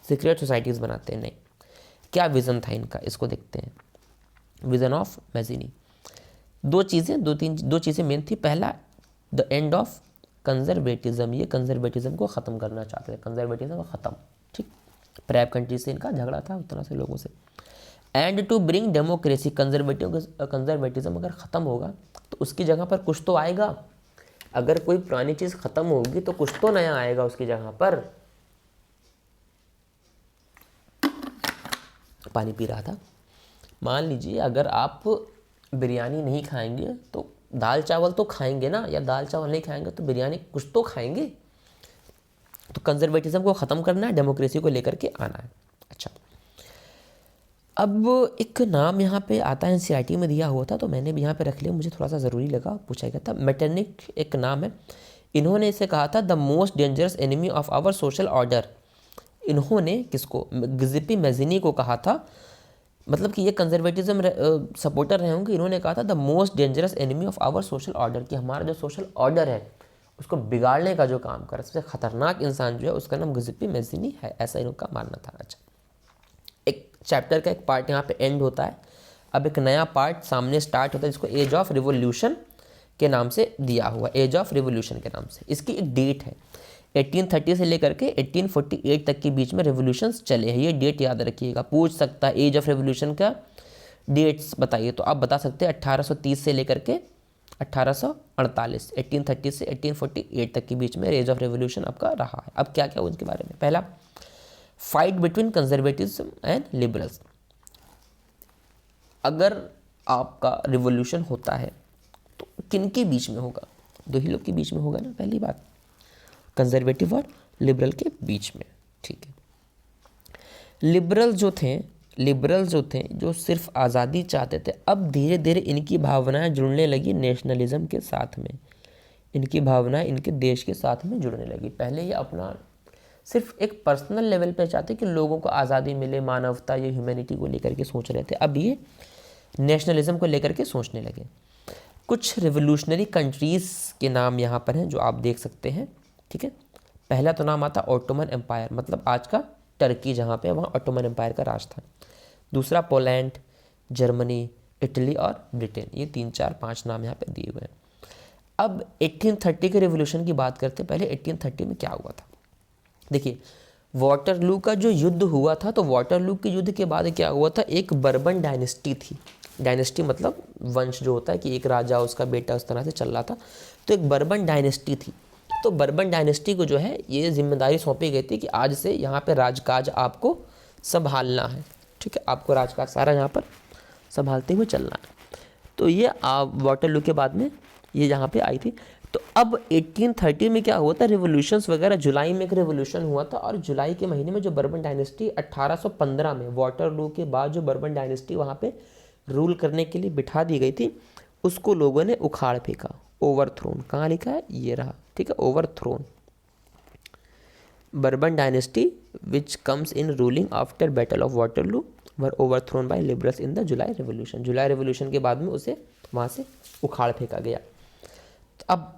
सीक्रेट सोसाइटीज़ बनाते हैं, नहीं। क्या विज़न था इनका, इसको देखते हैं। विज़न ऑफ मैजिनी, दो चीज़ें मेन थी। पहला, द एंड ऑफ कंजर्वेटिज्म, ये कंजर्वेटिज्म को ख़त्म करना चाहते थे, कंजर्वेटिज्म को ख़त्म, ठीक। अरब कंट्री से इनका झगड़ा था उतना से लोगों से। And to bring democracy, conservatism अगर ख़त्म होगा तो उसकी जगह पर कुछ तो आएगा। अगर कोई पुरानी चीज़ ख़त्म होगी तो कुछ तो नया आएगा उसकी जगह पर। पानी पी रहा था। मान लीजिए अगर आप बिरयानी नहीं खाएंगे तो दाल चावल तो खाएंगे ना, या दाल चावल नहीं खाएंगे तो बिरयानी कुछ तो खाएंगे। तो कंजर्वेटिज्म को ख़त्म करना है, डेमोक्रेसी को लेकर के आना है। अच्छा, अब एक नाम यहाँ पे आता है, एनसीईआरटी में दिया हुआ था तो मैंने भी यहाँ पे रख लिया, मुझे थोड़ा सा ज़रूरी लगा, पूछा गया था। मेटरनिक एक नाम है, इन्होंने इसे कहा था the most dangerous enemy of our social order. इन्होंने किसको, गिजिप्पी मैजिनी को कहा था, मतलब कि ये कंजर्वेटिज्म सपोर्टर रहे होंगे। इन्होंने कहा था the most dangerous enemy of our social order, कि हमारा जो सोशल ऑर्डर है उसको बिगाड़ने का जो काम कर, सबसे खतरनाक इंसान जो है उसका नाम गिजिप्पी मैजिनी है, ऐसा इनका मानना था। अच्छा, एक चैप्टर का एक पार्ट यहाँ पे एंड होता है, अब एक नया पार्ट सामने स्टार्ट होता है जिसको एज ऑफ रिवोल्यूशन के नाम से दिया हुआ, एज ऑफ रिवोल्यूशन के नाम से। इसकी एक डेट है, 1830 से लेकर के 1848 तक के बीच में रेवोल्यूशंस चले हैं, ये डेट याद रखिएगा। पूछ सकता है एज ऑफ रेवोल्यूशन का डेट्स बताइए, तो आप बता सकते हैं 1830 से लेकर के 1848, 1830 से 1848 तक के बीच में एज ऑफ रेवोल्यूशन आपका रहा है। अब क्या क्या उनके बारे में, पहला, fight between conservatism and liberals. अगर आपका रिवोल्यूशन होता है तो किन के बीच में होगा, दो ही लोग के बीच में होगा ना, पहली बात, कंजर्वेटिव और लिबरल के बीच में, ठीक है। लिबरल जो थे जो सिर्फ आज़ादी चाहते थे, अब धीरे धीरे इनकी भावनाएं जुड़ने लगी नेशनलिज्म के साथ में, इनकी भावनाएं इनके देश के साथ में जुड़ने लगी। पहले ये अपना सिर्फ एक पर्सनल लेवल पे चाहते कि लोगों को आज़ादी मिले, मानवता, ये ह्यूमैनिटी को लेकर के सोच रहे थे, अब ये नेशनलिज्म को लेकर के सोचने लगे। कुछ रिवोल्यूशनरी कंट्रीज़ के नाम यहाँ पर हैं जो आप देख सकते हैं, ठीक है। पहला तो नाम आता ऑटोमन एम्पायर, मतलब आज का टर्की जहाँ पे, वहाँ ऑटोमन एम्पायर का राज था। दूसरा पोलैंड, जर्मनी, इटली और ब्रिटेन, ये 3, 4, 5 नाम यहाँ पे दिए हुए हैं। अब 1830 के रिवोल्यूशन की बात करते हैं। पहले 1830 में क्या हुआ था, देखिए वाटरलू का जो युद्ध हुआ था, तो वाटरलू के युद्ध के बाद क्या हुआ था, एक बर्बन डायनेस्टी थी। डायनेस्टी मतलब वंश जो होता है कि एक राजा उसका बेटा, उस तरह से चल रहा था, तो एक बर्बन डायनेस्टी थी। तो बर्बन डायनेस्टी को जो है ये जिम्मेदारी सौंपी गई थी कि आज से यहाँ पे राजकाज आपको संभालना है, ठीक है, आपको राजकाज सारा यहाँ पर संभालते हुए चलना है। तो ये वाटरलू के बाद में ये यहाँ पे आई थी। तो अब 1830 में क्या हुआ था, रिवोल्यूशंस वगैरह, जुलाई में एक रिवोल्यूशन हुआ था, और जुलाई के महीने में जो बर्बन डायनेस्टी 1815 में वाटरलू के बाद जो बर्बन डायनेस्टी वहाँ पे रूल करने के लिए बिठा दी गई थी, उसको लोगों ने उखाड़ फेंका, ओवरथ्रोन। कहाँ लिखा है, ये रहा, ठीक है, overthrown. Bourbon dynasty which comes in ruling after battle of Waterloo were overthrown by liberals in the July revolution. July revolution के बाद में उसे वहाँ से उखाड़ फेंका गया। तो अब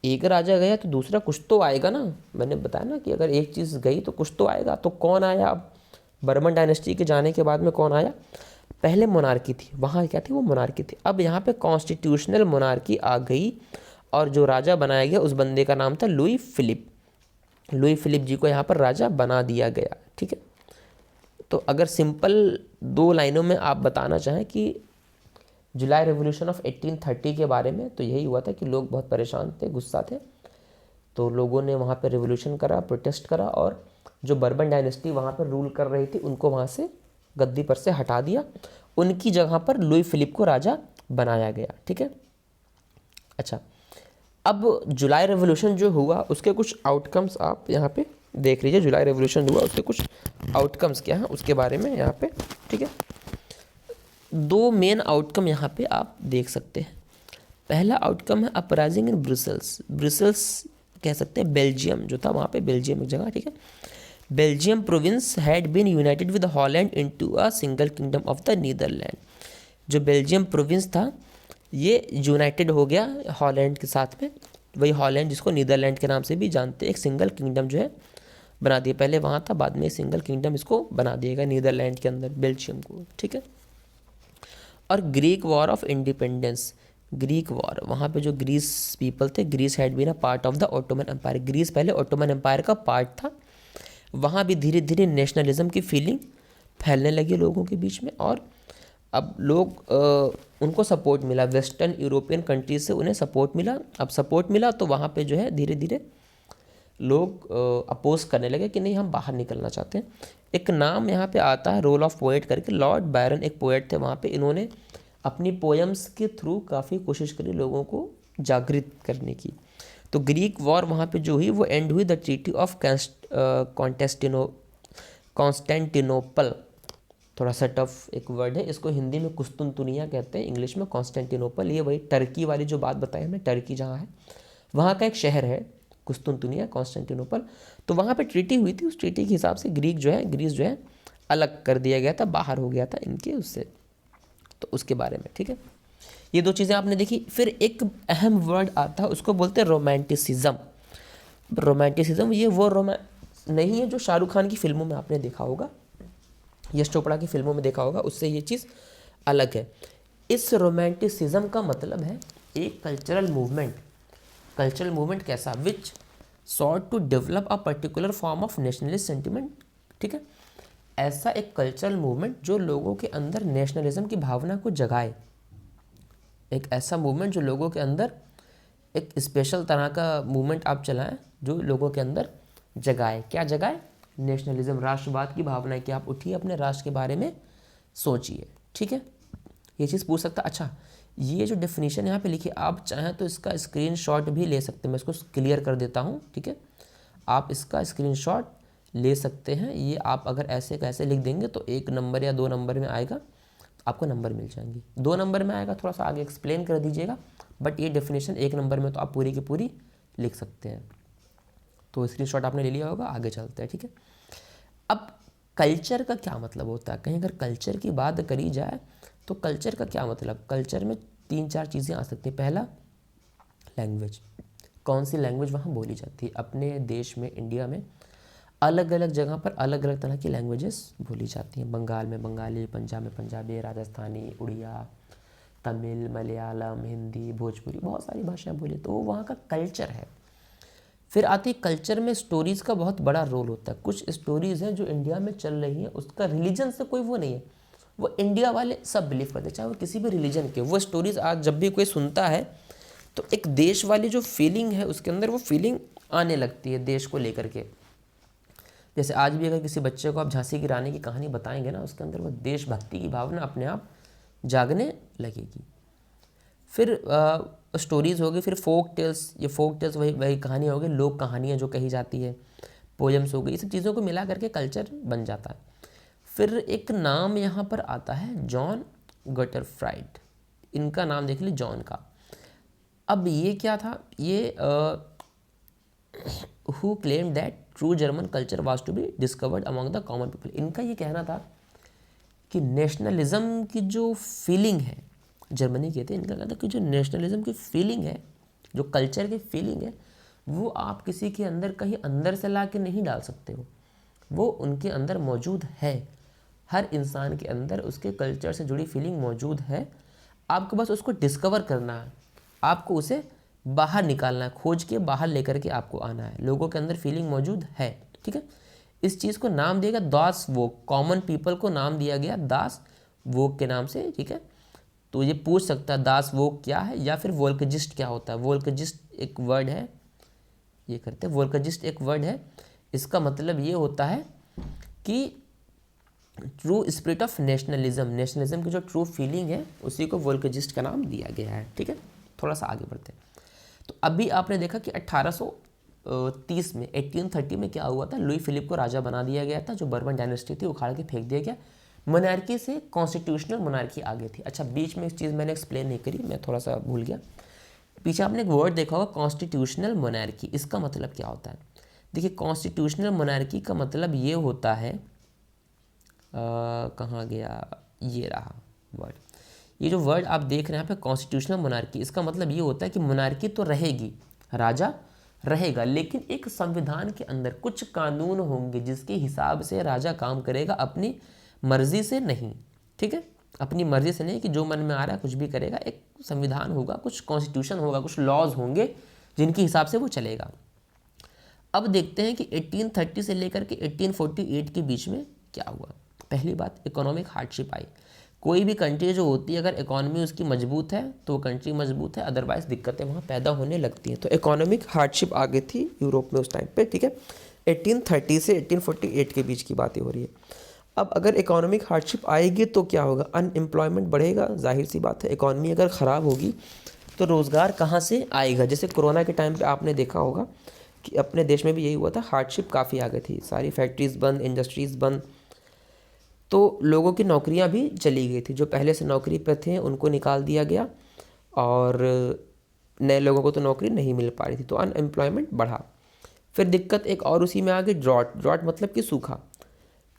एक राजा गया तो दूसरा कुछ तो आएगा ना, मैंने बताया ना कि अगर एक चीज़ गई तो कुछ तो आएगा। तो कौन आया, अब बर्बन डायनेस्टी के जाने के बाद में कौन आया, पहले मोनार्की थी, वहाँ क्या थी, वो मोनार्की थी। अब यहाँ पे कॉन्स्टिट्यूशनल मोनार्की आ गई, और जो राजा बनाया गया उस बंदे का नाम था लुई फिलिप। लुई फिलिप जी को यहाँ पर राजा बना दिया गया, ठीक है। तो अगर सिंपल 2 लाइनों में आप बताना चाहें कि जुलाई रेवोल्यूशन ऑफ 1830 के बारे में, तो यही हुआ था कि लोग बहुत परेशान थे, गुस्सा थे, तो लोगों ने वहाँ पर रेवोल्यूशन करा, प्रोटेस्ट करा, और जो बर्बन डायनेस्टी वहाँ पर रूल कर रही थी उनको वहाँ से गद्दी पर से हटा दिया, उनकी जगह पर लुई फिलिप को राजा बनाया गया, ठीक है। अच्छा, अब जुलाई रेवोल्यूशन जो हुआ उसके कुछ आउटकम्स आप यहाँ पे देख लीजिए। जुलाई रेवोल्यूशन हुआ उसके कुछ आउटकम्स क्या हैं उसके बारे में यहाँ पे, ठीक है। दो मेन आउटकम यहाँ पे आप देख सकते हैं। पहला आउटकम है अपराइजिंग इन ब्रुसेल्स। ब्रुसेल्स कह सकते हैं बेल्जियम जो था, वहाँ पे बेल्जियम एक जगह, ठीक है। Belgium province had been united with Holland into a single kingdom of the Netherlands. जो बेल्जियम प्रोविंस था ये यूनाइटेड हो गया हॉलैंड के साथ में, वही हॉलैंड जिसको नीदरलैंड के नाम से भी जानते हैं। एक सिंगल किंगडम जो है बना दिया, पहले वहाँ था, बाद में सिंगल किंगडम इसको बना दिएगा नीदरलैंड के अंदर बेल्जियम को, ठीक है। और Greek war of independence, Greek war, वहाँ पे जो ग्रीस पीपल थे, Greece had been a part of the Ottoman empire. Greece पहले ऑटोमन एम्पायर का पार्ट था। वहाँ भी धीरे धीरे नेशनलिज्म की फीलिंग फैलने लगी लोगों के बीच में, और अब लोग उनको सपोर्ट मिला, वेस्टर्न यूरोपियन कंट्रीज से उन्हें सपोर्ट मिला। अब सपोर्ट मिला तो वहाँ पे जो है धीरे धीरे लोग अपोज करने लगे कि नहीं, हम बाहर निकलना चाहते हैं। एक नाम यहाँ पे आता है रोल ऑफ पोएट करके, लॉर्ड बायरन एक पोएट थे वहाँ पे। इन्होंने अपनी पोएम्स के थ्रू काफ़ी कोशिश करी लोगों को जागृत करने की। तो ग्रीक वॉर वहाँ पे जो हुई वो एंड हुई द ट्रीटी ऑफ कॉन्स्टेंटिनोपल। थोड़ा सा टफ एक वर्ड है, इसको हिंदी में कुस्तुनतुनिया कहते हैं, इंग्लिश में कॉन्स्टेंटिनोपल। ये वही टर्की वाली जो बात बताई हमने, टर्की जहाँ है वहाँ का एक शहर है कुस्तुनतुनिया, कॉन्स्टेंटिनोपल। तो वहाँ पे ट्रीटी हुई थी, उस ट्रीटी के हिसाब से ग्रीस जो है अलग कर दिया गया था, बाहर हो गया था इनके उससे। तो उसके बारे में, ठीक है, ये दो चीज़ें आपने देखी। फिर एक अहम वर्ड आता है, उसको बोलते हैं रोमांटिसिज्म। रोमांटिसिज्म ये वो नहीं है जो शाहरुख खान की फिल्मों में आपने देखा होगा, यश चोपड़ा की फिल्मों में देखा होगा, उससे ये चीज़ अलग है। इस रोमांटिसिज्म का मतलब है एक कल्चरल मूवमेंट। कल्चरल मूवमेंट कैसा? Which sought to develop a particular form of nationalist sentiment, ठीक है। ऐसा एक कल्चरल मूवमेंट जो लोगों के अंदर नेशनलिज्म की भावना को जगाए। एक ऐसा मूवमेंट जो लोगों के अंदर एक स्पेशल तरह का मूवमेंट आप चलाएं जो लोगों के अंदर जगाए। क्या जगाए? नेशनलिज्म, राष्ट्रवाद की भावना है कि आप उठिए, अपने राष्ट्र के बारे में सोचिए, ठीक है। ये चीज़ पूछ सकता। अच्छा, ये जो डेफिनेशन यहाँ पे लिखी, आप चाहें तो इसका स्क्रीनशॉट भी ले सकते हैं। मैं इसको क्लियर कर देता हूँ, ठीक है। आप इसका स्क्रीनशॉट ले सकते हैं। ये आप अगर ऐसे कैसे लिख देंगे तो 1 नंबर या 2 नंबर में आएगा, तो आपको नंबर मिल जाएंगे। 2 नंबर में आएगा, थोड़ा सा आगे एक्सप्लेन कर दीजिएगा, बट ये डेफिनेशन 1 नंबर में तो आप पूरी की पूरी लिख सकते हैं। तो स्क्रीनशॉट आपने ले लिया होगा, आगे चलते हैं, ठीक है। अब कल्चर का क्या मतलब होता है? कहीं अगर कल्चर की बात करी जाए तो कल्चर का क्या मतलब? कल्चर में 3-4 चीज़ें आ सकती हैं। पहला, लैंग्वेज। कौन सी लैंग्वेज वहाँ बोली जाती है? अपने देश में, इंडिया में अलग अलग जगह पर अलग अलग तरह की लैंग्वेजेस बोली जाती हैं। बंगाल में बंगाली, पंजाब में पंजाबी, राजस्थानी, उड़िया, तमिल, मलयालम, हिंदी, भोजपुरी, बहुत सारी भाषाएं बोली, तो वो वहाँ का कल्चर है। फिर आती कल्चर में स्टोरीज़ का बहुत बड़ा रोल होता है। कुछ स्टोरीज़ हैं जो इंडिया में चल रही हैं, उसका रिलीजन से कोई वो नहीं है, वो इंडिया वाले सब बिलीव करते हैं, चाहे वो किसी भी रिलीजन के। वो स्टोरीज़ आज जब भी कोई सुनता है तो एक देश वाली जो फीलिंग है उसके अंदर वो फीलिंग आने लगती है देश को लेकर के। जैसे आज भी अगर किसी बच्चे को आप झांसी की रानी की कहानी बताएंगे ना, उसके अंदर वो देशभक्ति की भावना अपने आप जागने लगेगी। फिर स्टोरीज़ होगी, फिर फोक टेल्स, ये फोक टेल्स वही कहानी होगी, लोक कहानियाँ जो कही जाती है, पोएम्स हो गई, ये सब चीज़ों को मिला करके कल्चर बन जाता है। फिर एक नाम यहाँ पर आता है जॉन गटरफ्राइड। इनका नाम देख लीजिए, जॉन का। अब ये क्या था? ये who claim that true German culture was to be discovered among the common people. इनका ये कहना था कि नेशनलिज्म की जो फीलिंग है, जर्मनी के थे, इनका कहना था कि जो नेशनलिज्म की फीलिंग है, जो कल्चर की फीलिंग है, वो आप किसी के अंदर कहीं अंदर से ला के नहीं डाल सकते हो, वो उनके अंदर मौजूद है। हर इंसान के अंदर उसके कल्चर से जुड़ी फीलिंग मौजूद है। आपको बस उसको डिस्कवर करना है, आपको उसे बाहर निकालना है, खोज के बाहर लेकर के आपको आना है। लोगों के अंदर फीलिंग मौजूद है, ठीक है। इस चीज़ को नाम दिया गया दास वोक, कॉमन पीपल को नाम दिया गया दास वोक के नाम से, ठीक है। तो ये पूछ सकता है दास वोक क्या है, या फिर वोल्कजिस्ट क्या होता है। वोल्कजिस्ट एक वर्ड है, ये करते हैं, वोल्कजिस्ट एक वर्ड है, इसका मतलब ये होता है कि true spirit of nationalism, nationalism की जो ट्रू फीलिंग है उसी को वोल्कजिस्ट का नाम दिया गया है, ठीक है। थोड़ा सा आगे बढ़ते हैं। तो अभी आपने देखा कि 1830 में, 1830 में क्या हुआ था? लुई फिलिप को राजा बना दिया गया था। जो बर्बन डायनेस्टी थी उखाड़ के फेंक दिया गया। मोनार्की से कॉन्स्टिट्यूशनल मोनार्की आ गई थी। अच्छा, बीच में एक चीज़ मैंने एक्सप्लेन नहीं करी, मैं थोड़ा सा भूल गया। पीछे आपने एक वर्ड देखा होगा कॉन्स्टिट्यूशनल मोनार्की, इसका मतलब क्या होता है? देखिए, कॉन्स्टिट्यूशनल मोनार्की का मतलब ये होता है, कहाँ गया, ये रहा वर्ड। ये जो वर्ड आप देख रहे हैं यहाँ पे कॉन्स्टिट्यूशनल मोनार्की, इसका मतलब ये होता है कि मोनार्की तो रहेगी, राजा रहेगा, लेकिन एक संविधान के अंदर कुछ कानून होंगे जिसके हिसाब से राजा काम करेगा, अपनी मर्जी से नहीं। ठीक है, अपनी मर्जी से नहीं कि जो मन में आ रहा है कुछ भी करेगा। एक संविधान होगा, कुछ कॉन्स्टिट्यूशन होगा, कुछ लॉज होंगे जिनके हिसाब से वो चलेगा। अब देखते हैं कि 1830 से लेकर के 1848 के बीच में क्या हुआ। पहली बात, इकोनॉमिक हार्डशिप आई। कोई भी कंट्री जो होती है, अगर इकोनॉमी उसकी मजबूत है तो वो कंट्री मजबूत है, अदरवाइज दिक्कतें वहाँ पैदा होने लगती हैं। तो इकोनॉमिक हार्डशिप आ गई थी यूरोप में उस टाइम पे। ठीक है, 1830 से 1848 के बीच की बातें हो रही है। अब अगर इकोनॉमिक हार्डशिप आएगी तो क्या होगा? अनएम्प्लॉयमेंट बढ़ेगा, जाहिर सी बात है। इकोनॉमी अगर ख़राब होगी तो रोज़गार कहाँ से आएगा? जैसे कोरोना के टाइम पे आपने देखा होगा कि अपने देश में भी यही हुआ था, हार्डशिप काफ़ी आ गई थी, सारी फैक्ट्रीज़ बंद, इंडस्ट्रीज़ बंद, तो लोगों की नौकरियां भी चली गई थी। जो पहले से नौकरी पर थे उनको निकाल दिया गया और नए लोगों को तो नौकरी नहीं मिल पा रही थी, तो अनएम्प्लॉयमेंट बढ़ा। फिर दिक्कत एक और उसी में आ गई, ड्रॉट। ड्रॉट मतलब कि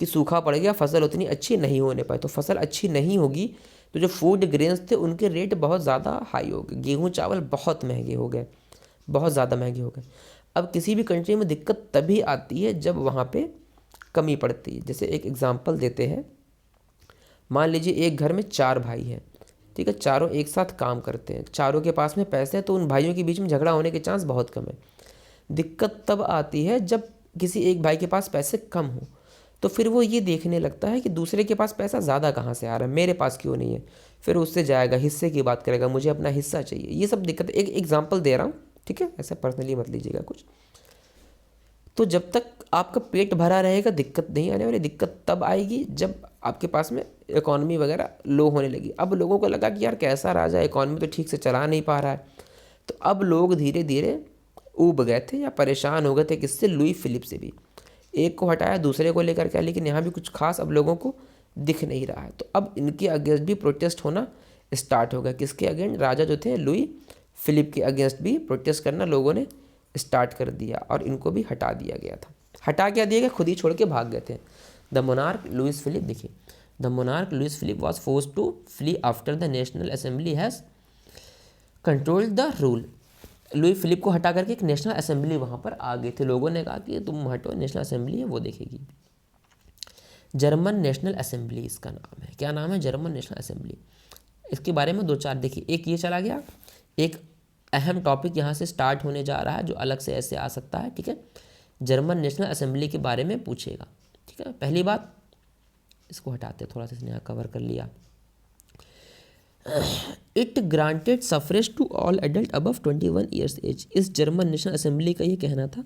सूखा पड़ गया, फसल उतनी अच्छी नहीं होने पाई। तो फसल अच्छी नहीं होगी तो जो फूड ग्रेन्स थे उनके रेट बहुत ज़्यादा हाई हो गए, गेहूँ चावल बहुत महंगे हो गए, बहुत ज़्यादा महंगे हो गए। अब किसी भी कंट्री में दिक्कत तभी आती है जब वहाँ पे कमी पड़ती है। जैसे एक एग्जांपल देते हैं, मान लीजिए एक घर में 4 भाई हैं, ठीक है, चारों एक साथ काम करते हैं, चारों के पास में पैसे हैं, तो उन भाइयों के बीच में झगड़ा होने के चांस बहुत कम है। दिक्कत तब आती है जब किसी एक भाई के पास पैसे कम हो, तो फिर वो ये देखने लगता है कि दूसरे के पास पैसा ज़्यादा कहाँ से आ रहा है, मेरे पास क्यों नहीं है। फिर उससे जाएगा, हिस्से की बात करेगा, मुझे अपना हिस्सा चाहिए। ये सब दिक्कत, एक एग्जाम्पल दे रहा हूँ, ठीक है, ऐसे पर्सनली मत लीजिएगा कुछ। तो जब तक आपका पेट भरा रहेगा दिक्कत नहीं आने वाली। दिक्कत तब आएगी जब आपके पास में इकोनॉमी वगैरह लो होने लगी। अब लोगों को लगा कि यार कैसा राजा, इकोनॉमी तो ठीक से चला नहीं पा रहा है। तो अब लोग धीरे धीरे ऊब गए थे या परेशान हो गए थे। किससे? लुई फिलिप से भी। एक को हटाया दूसरे को लेकर के, लेकिन यहाँ भी कुछ खास अब लोगों को दिख नहीं रहा है। तो अब इनके अगेंस्ट भी प्रोटेस्ट होना स्टार्ट हो गया। किसके अगेंस्ट? राजा जो थे लुई फिलिप के अगेंस्ट भी प्रोटेस्ट करना लोगों ने स्टार्ट कर दिया और इनको भी हटा दिया गया था। हटा क्या दिया गया? खुद ही छोड़ के भाग गए थे। द मोनार्क लुइस फिलिप, देखिए, the monarch Louis Philippe was force to flee after the National Assembly has controlled the rule. Louis Philippe को हटा करके एक नेशनल असेंबली वहाँ पर आ गई थी। लोगों ने कहा कि तुम हटो, नेशनल असेंबली है वो देखेगी। जर्मन नेशनल असेंबली इसका नाम है। क्या नाम है? German National assembly. इसके बारे में 2-4 देखिए, एक ये चला गया, एक अहम टॉपिक यहाँ से स्टार्ट होने जा रहा है जो अलग से ऐसे आ सकता है। ठीक है, जर्मन नेशनल असेंबली के बारे में पूछेगा। ठीक है, पहली बात, इसको हटाते, थोड़ा सा इसने यहाँ कवर कर लिया। It granted suffrage to all adult above 21 years age. इस जर्मन नेशनल असेंबली का ये कहना था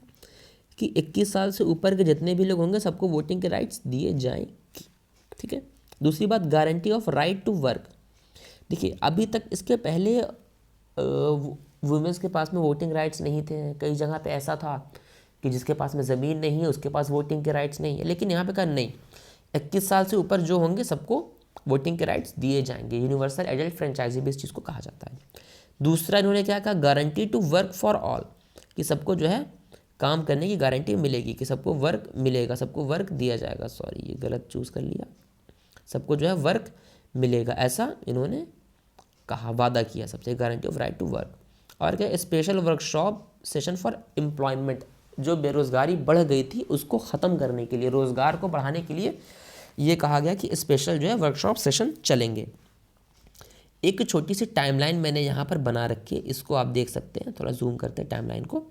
कि 21 साल से ऊपर के जितने भी लोग होंगे सबको वोटिंग के राइट्स दिए जाएंगे। ठीक है, दूसरी बात, guarantee of right to work. देखिए, अभी तक इसके पहले वुमेंस के पास में वोटिंग राइट्स नहीं थे। कई जगह पे ऐसा था कि जिसके पास में ज़मीन नहीं है उसके पास वोटिंग के राइट्स नहीं है, लेकिन यहाँ पे कहा नहीं, 21 साल से ऊपर जो होंगे सबको वोटिंग के राइट्स दिए जाएंगे। यूनिवर्सल एडल्ट फ्रेंचाइजी भी इस चीज़ को कहा जाता है। दूसरा इन्होंने क्या कहा? Guarantee to work for all, कि सबको जो है काम करने की गारंटी मिलेगी, कि सबको वर्क मिलेगा, सबको वर्क दिया जाएगा। सॉरी, ये गलत चूज़ कर लिया, सबको जो है वर्क मिलेगा, ऐसा इन्होंने कहा, वादा किया सबसे, guarantee of right to work. और क्या? Special workshop session for employment. जो बेरोज़गारी बढ़ गई थी उसको ख़त्म करने के लिए, रोज़गार को बढ़ाने के लिए ये कहा गया कि स्पेशल जो है वर्कशॉप सेशन चलेंगे। एक छोटी सी टाइमलाइन मैंने यहाँ पर बना रखी है, इसको आप देख सकते हैं। थोड़ा जूम करते हैं टाइमलाइन को।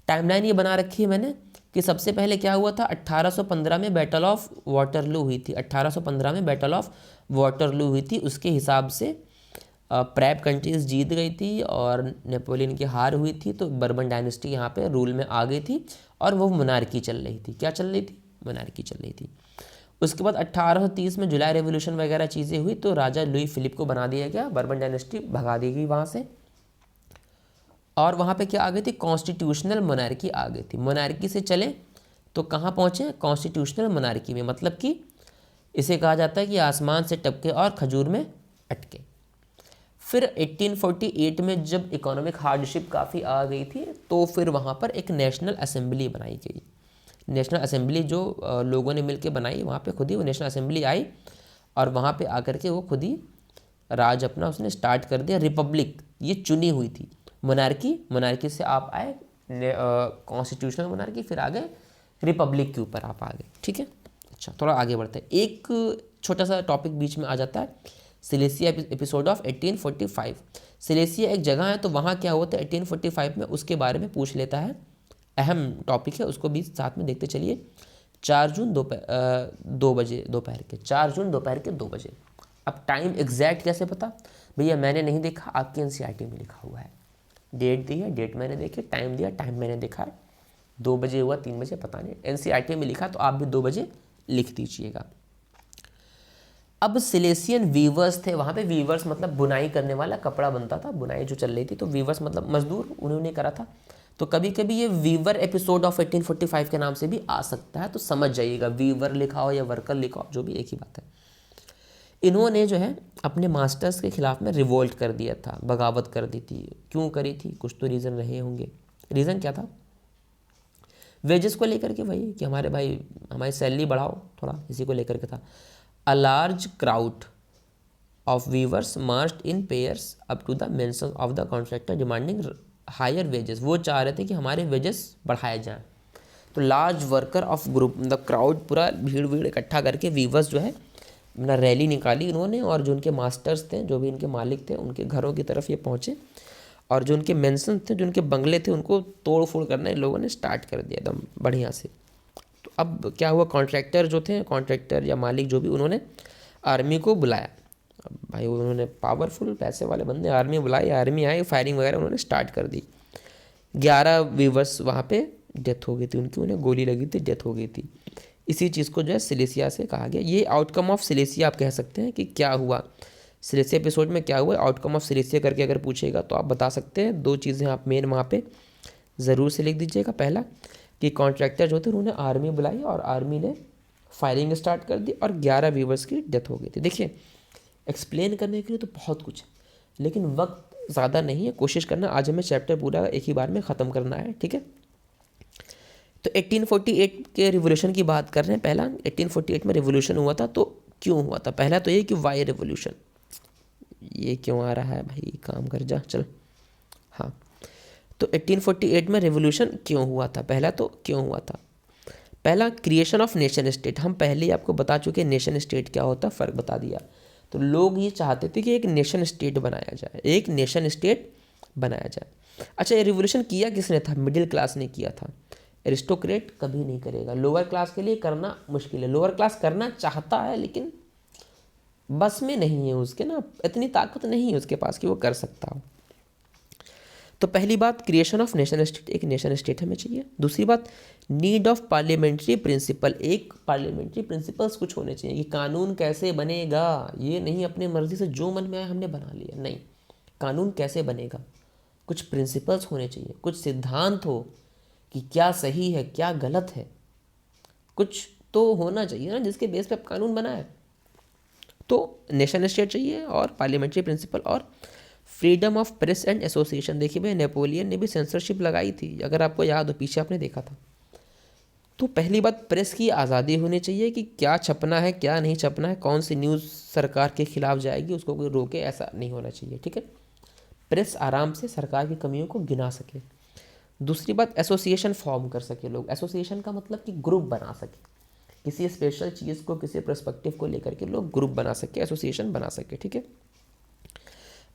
टाइमलाइन ये बना रखी है मैंने कि सबसे पहले क्या हुआ था, 1815 में बैटल ऑफ वाटरलू हुई थी। 1815 में बैटल ऑफ वाटरलू हुई थी। उसके हिसाब से प्रेप कंट्रीज जीत गई थी और नेपोलियन की हार हुई थी, तो बर्बन डायनेस्टी यहाँ पे रूल में आ गई थी और वो मोनार्की चल रही थी। क्या चल रही थी? मोनार्की चल रही थी। उसके बाद 1830 में जुलाई रेवोल्यूशन वगैरह चीज़ें हुई तो राजा लुई फिलिप को बना दिया गया, बर्बन डायनेस्टी भगा दी गई वहाँ से, और वहाँ पे क्या आ गई थी? कॉन्स्टिट्यूशनल मोनार्की आ गई थी। मोनार्की से चले तो कहाँ पहुँचे? कॉन्स्टिट्यूशनल मोनार्की में, मतलब कि इसे कहा जाता है कि आसमान से टपके और खजूर में अटके। फिर 1848 में जब इकोनॉमिक हार्डशिप काफ़ी आ गई थी तो फिर वहाँ पर एक नेशनल असेंबली बनाई गई। नेशनल असेंबली जो लोगों ने मिलकर बनाई, वहाँ पे खुद ही वो नेशनल असेंबली आई और वहाँ पे आकर के वो खुद ही राज अपना उसने स्टार्ट कर दिया। रिपब्लिक ये चुनी हुई थी, मोनार्की से आप आए कॉन्स्टिट्यूशनल मोनार्की, फिर आ गए रिपब्लिक के ऊपर आप आ गए, ठीक है। अच्छा, थोड़ा आगे बढ़ते हैं। एक छोटा सा टॉपिक बीच में आ जाता है, सिलेसिया एपिसोड ऑफ 1845। सिलेसिया एक जगह है, तो वहाँ क्या हुआ था 1845 में, उसके बारे में पूछ लेता है। अहम टॉपिक है, उसको भी साथ में देखते चलिए। 4 जून 2 बजे दोपहर के, 4 जून दोपहर के 2 बजे। अब टाइम एग्जैक्ट कैसे पता भैया, मैंने नहीं देखा, आपकी एनसीईआरटी में लिखा हुआ है। डेट दी है, डेट मैंने देखी, टाइम दिया, टाइम मैंने देखा है। 2 बजे हुआ, 3 बजे पता नहीं, एनसीईआरटी में लिखा तो आप भी 2 बजे लिख दीजिएगा। अब सिलेसियन वीवर्स थे वहाँ पे। वीवर्स मतलब बुनाई करने वाला, कपड़ा बनता था, बुनाई जो चल रही थी, तो वीवर्स मतलब मजदूर, उन्होंने करा था। तो कभी कभी ये वीवर एपिसोड ऑफ 1845 के नाम से भी आ सकता है, तो समझ जाइएगा, वीवर लिखा हो या वर्कर लिखा हो, जो भी एक ही बात है। इन्होंने जो है अपने मास्टर्स के खिलाफ में रिवोल्ट कर दिया था, बगावत कर दी थी। क्यों करी थी, कुछ तो रीज़न रहे होंगे। रीज़न क्या था, वेजेस को लेकर के, वही कि हमारे भाई हमारी सैलरी बढ़ाओ थोड़ा, इसी को लेकर के था। A large crowd of weavers marched in pairs up to the mansion of the contractor demanding higher wages. वो चाह रहे थे कि हमारे वेजेस बढ़ाए जाएं। तो large worker of group, the crowd, पूरा भीड़ इकट्ठा करके वीवर्स जो है अपना रैली निकाली इन्होंने, और जो उनके मास्टर्स थे, जो भी इनके मालिक थे, उनके घरों की तरफ ये पहुँचे, और जो उनके मेंशन थे, जो उनके बंगले थे, उनको तोड़ फोड़ करना इन लोगों ने स्टार्ट कर दिया एकदम बढ़िया से। तो अब क्या हुआ, कॉन्ट्रैक्टर जो थे, कॉन्ट्रैक्टर या मालिक जो भी, उन्होंने आर्मी को बुलाया। अब भाई उन्होंने पावरफुल पैसे वाले बंदे, आर्मी बुलाई, आर्मी आई, फायरिंग वगैरह उन्होंने स्टार्ट कर दी। 11 वीवर्स वहाँ पे डेथ हो गई थी उनकी, उन्हें गोली लगी थी, डेथ हो गई थी। इसी चीज़ को जो है सिलेसिया से कहा गया। ये आउटकम ऑफ सिलेसिया आप कह सकते हैं कि क्या हुआ सिलेसिया एपिसोड में, क्या हुआ, आउटकम ऑफ सिलेसिया करके अगर पूछेगा तो आप बता सकते हैं। 2 चीज़ें आप मेन वहाँ पे ज़रूर से लिख दीजिएगा। पहला कि कॉन्ट्रैक्टर जो थे उन्होंने आर्मी बुलाई और आर्मी ने फायरिंग स्टार्ट कर दी और 11 वीवर्स की डेथ हो गई थी। देखिए, एक्सप्लेन करने के लिए तो बहुत कुछ है, लेकिन वक्त ज़्यादा नहीं है, कोशिश करना आज हमें चैप्टर पूरा एक ही बार में ख़त्म करना है, ठीक है। तो 1848 के रिवोल्यूशन की बात कर रहे हैं। पहला 1848 में रिवोल्यूशन हुआ था, तो क्यों हुआ था, पहला तो ये कि वाई रिवोल्यूशन। ये क्यों आ रहा है भाई, काम कर जा चल। हाँ, तो 1848 में रिवोल्यूशन क्यों हुआ था, पहला तो क्यों हुआ था। पहला, क्रिएशन ऑफ नेशन स्टेट। हम पहले ही आपको बता चुके हैं नेशन स्टेट क्या होता है, फ़र्क बता दिया। तो लोग ये चाहते थे कि एक नेशन स्टेट बनाया जाए, एक नेशन स्टेट बनाया जाए। अच्छा, ये रिवोल्यूशन किया किसने था, मिडिल क्लास ने किया था। एरिस्टोक्रेट कभी नहीं करेगा, लोअर क्लास के लिए करना मुश्किल है। लोअर क्लास करना चाहता है लेकिन बस में नहीं है उसके, ना इतनी ताकत नहीं है उसके पास कि वो कर सकता हो। तो पहली बात, क्रिएशन ऑफ नेशन स्टेट, एक नेशन स्टेट हमें चाहिए। दूसरी बात, नीड ऑफ पार्लियामेंट्री प्रिंसिपल, एक पार्लियामेंट्री प्रिंसिपल्स कुछ होने चाहिए कि कानून कैसे बनेगा। ये नहीं अपनी मर्जी से जो मन में आए हमने बना लिया, नहीं, कानून कैसे बनेगा, कुछ प्रिंसिपल्स होने चाहिए, कुछ सिद्धांत हो कि क्या सही है क्या गलत है, कुछ तो होना चाहिए ना जिसके बेस पे आप कानून बनाए। तो नेशन स्टेट चाहिए और पार्लियामेंट्री प्रिंसिपल और freedom of press and association. देखिए भाई, नेपोलियन ने भी सेंसरशिप लगाई थी, अगर आपको याद हो, पीछे आपने देखा था। तो पहली बात, प्रेस की आज़ादी होनी चाहिए कि क्या छपना है क्या नहीं छपना है, कौन सी न्यूज़ सरकार के खिलाफ जाएगी उसको कोई रोके, ऐसा नहीं होना चाहिए, ठीक है। प्रेस आराम से सरकार की कमियों को गिना सके। दूसरी बात, एसोसिएशन फॉर्म कर सके लोग। एसोसिएशन का मतलब कि ग्रुप बना सके, किसी स्पेशल चीज़ को, किसी पर्सपेक्टिव को लेकर के लोग ग्रुप बना सके, एसोसिएशन बना सके, ठीक है।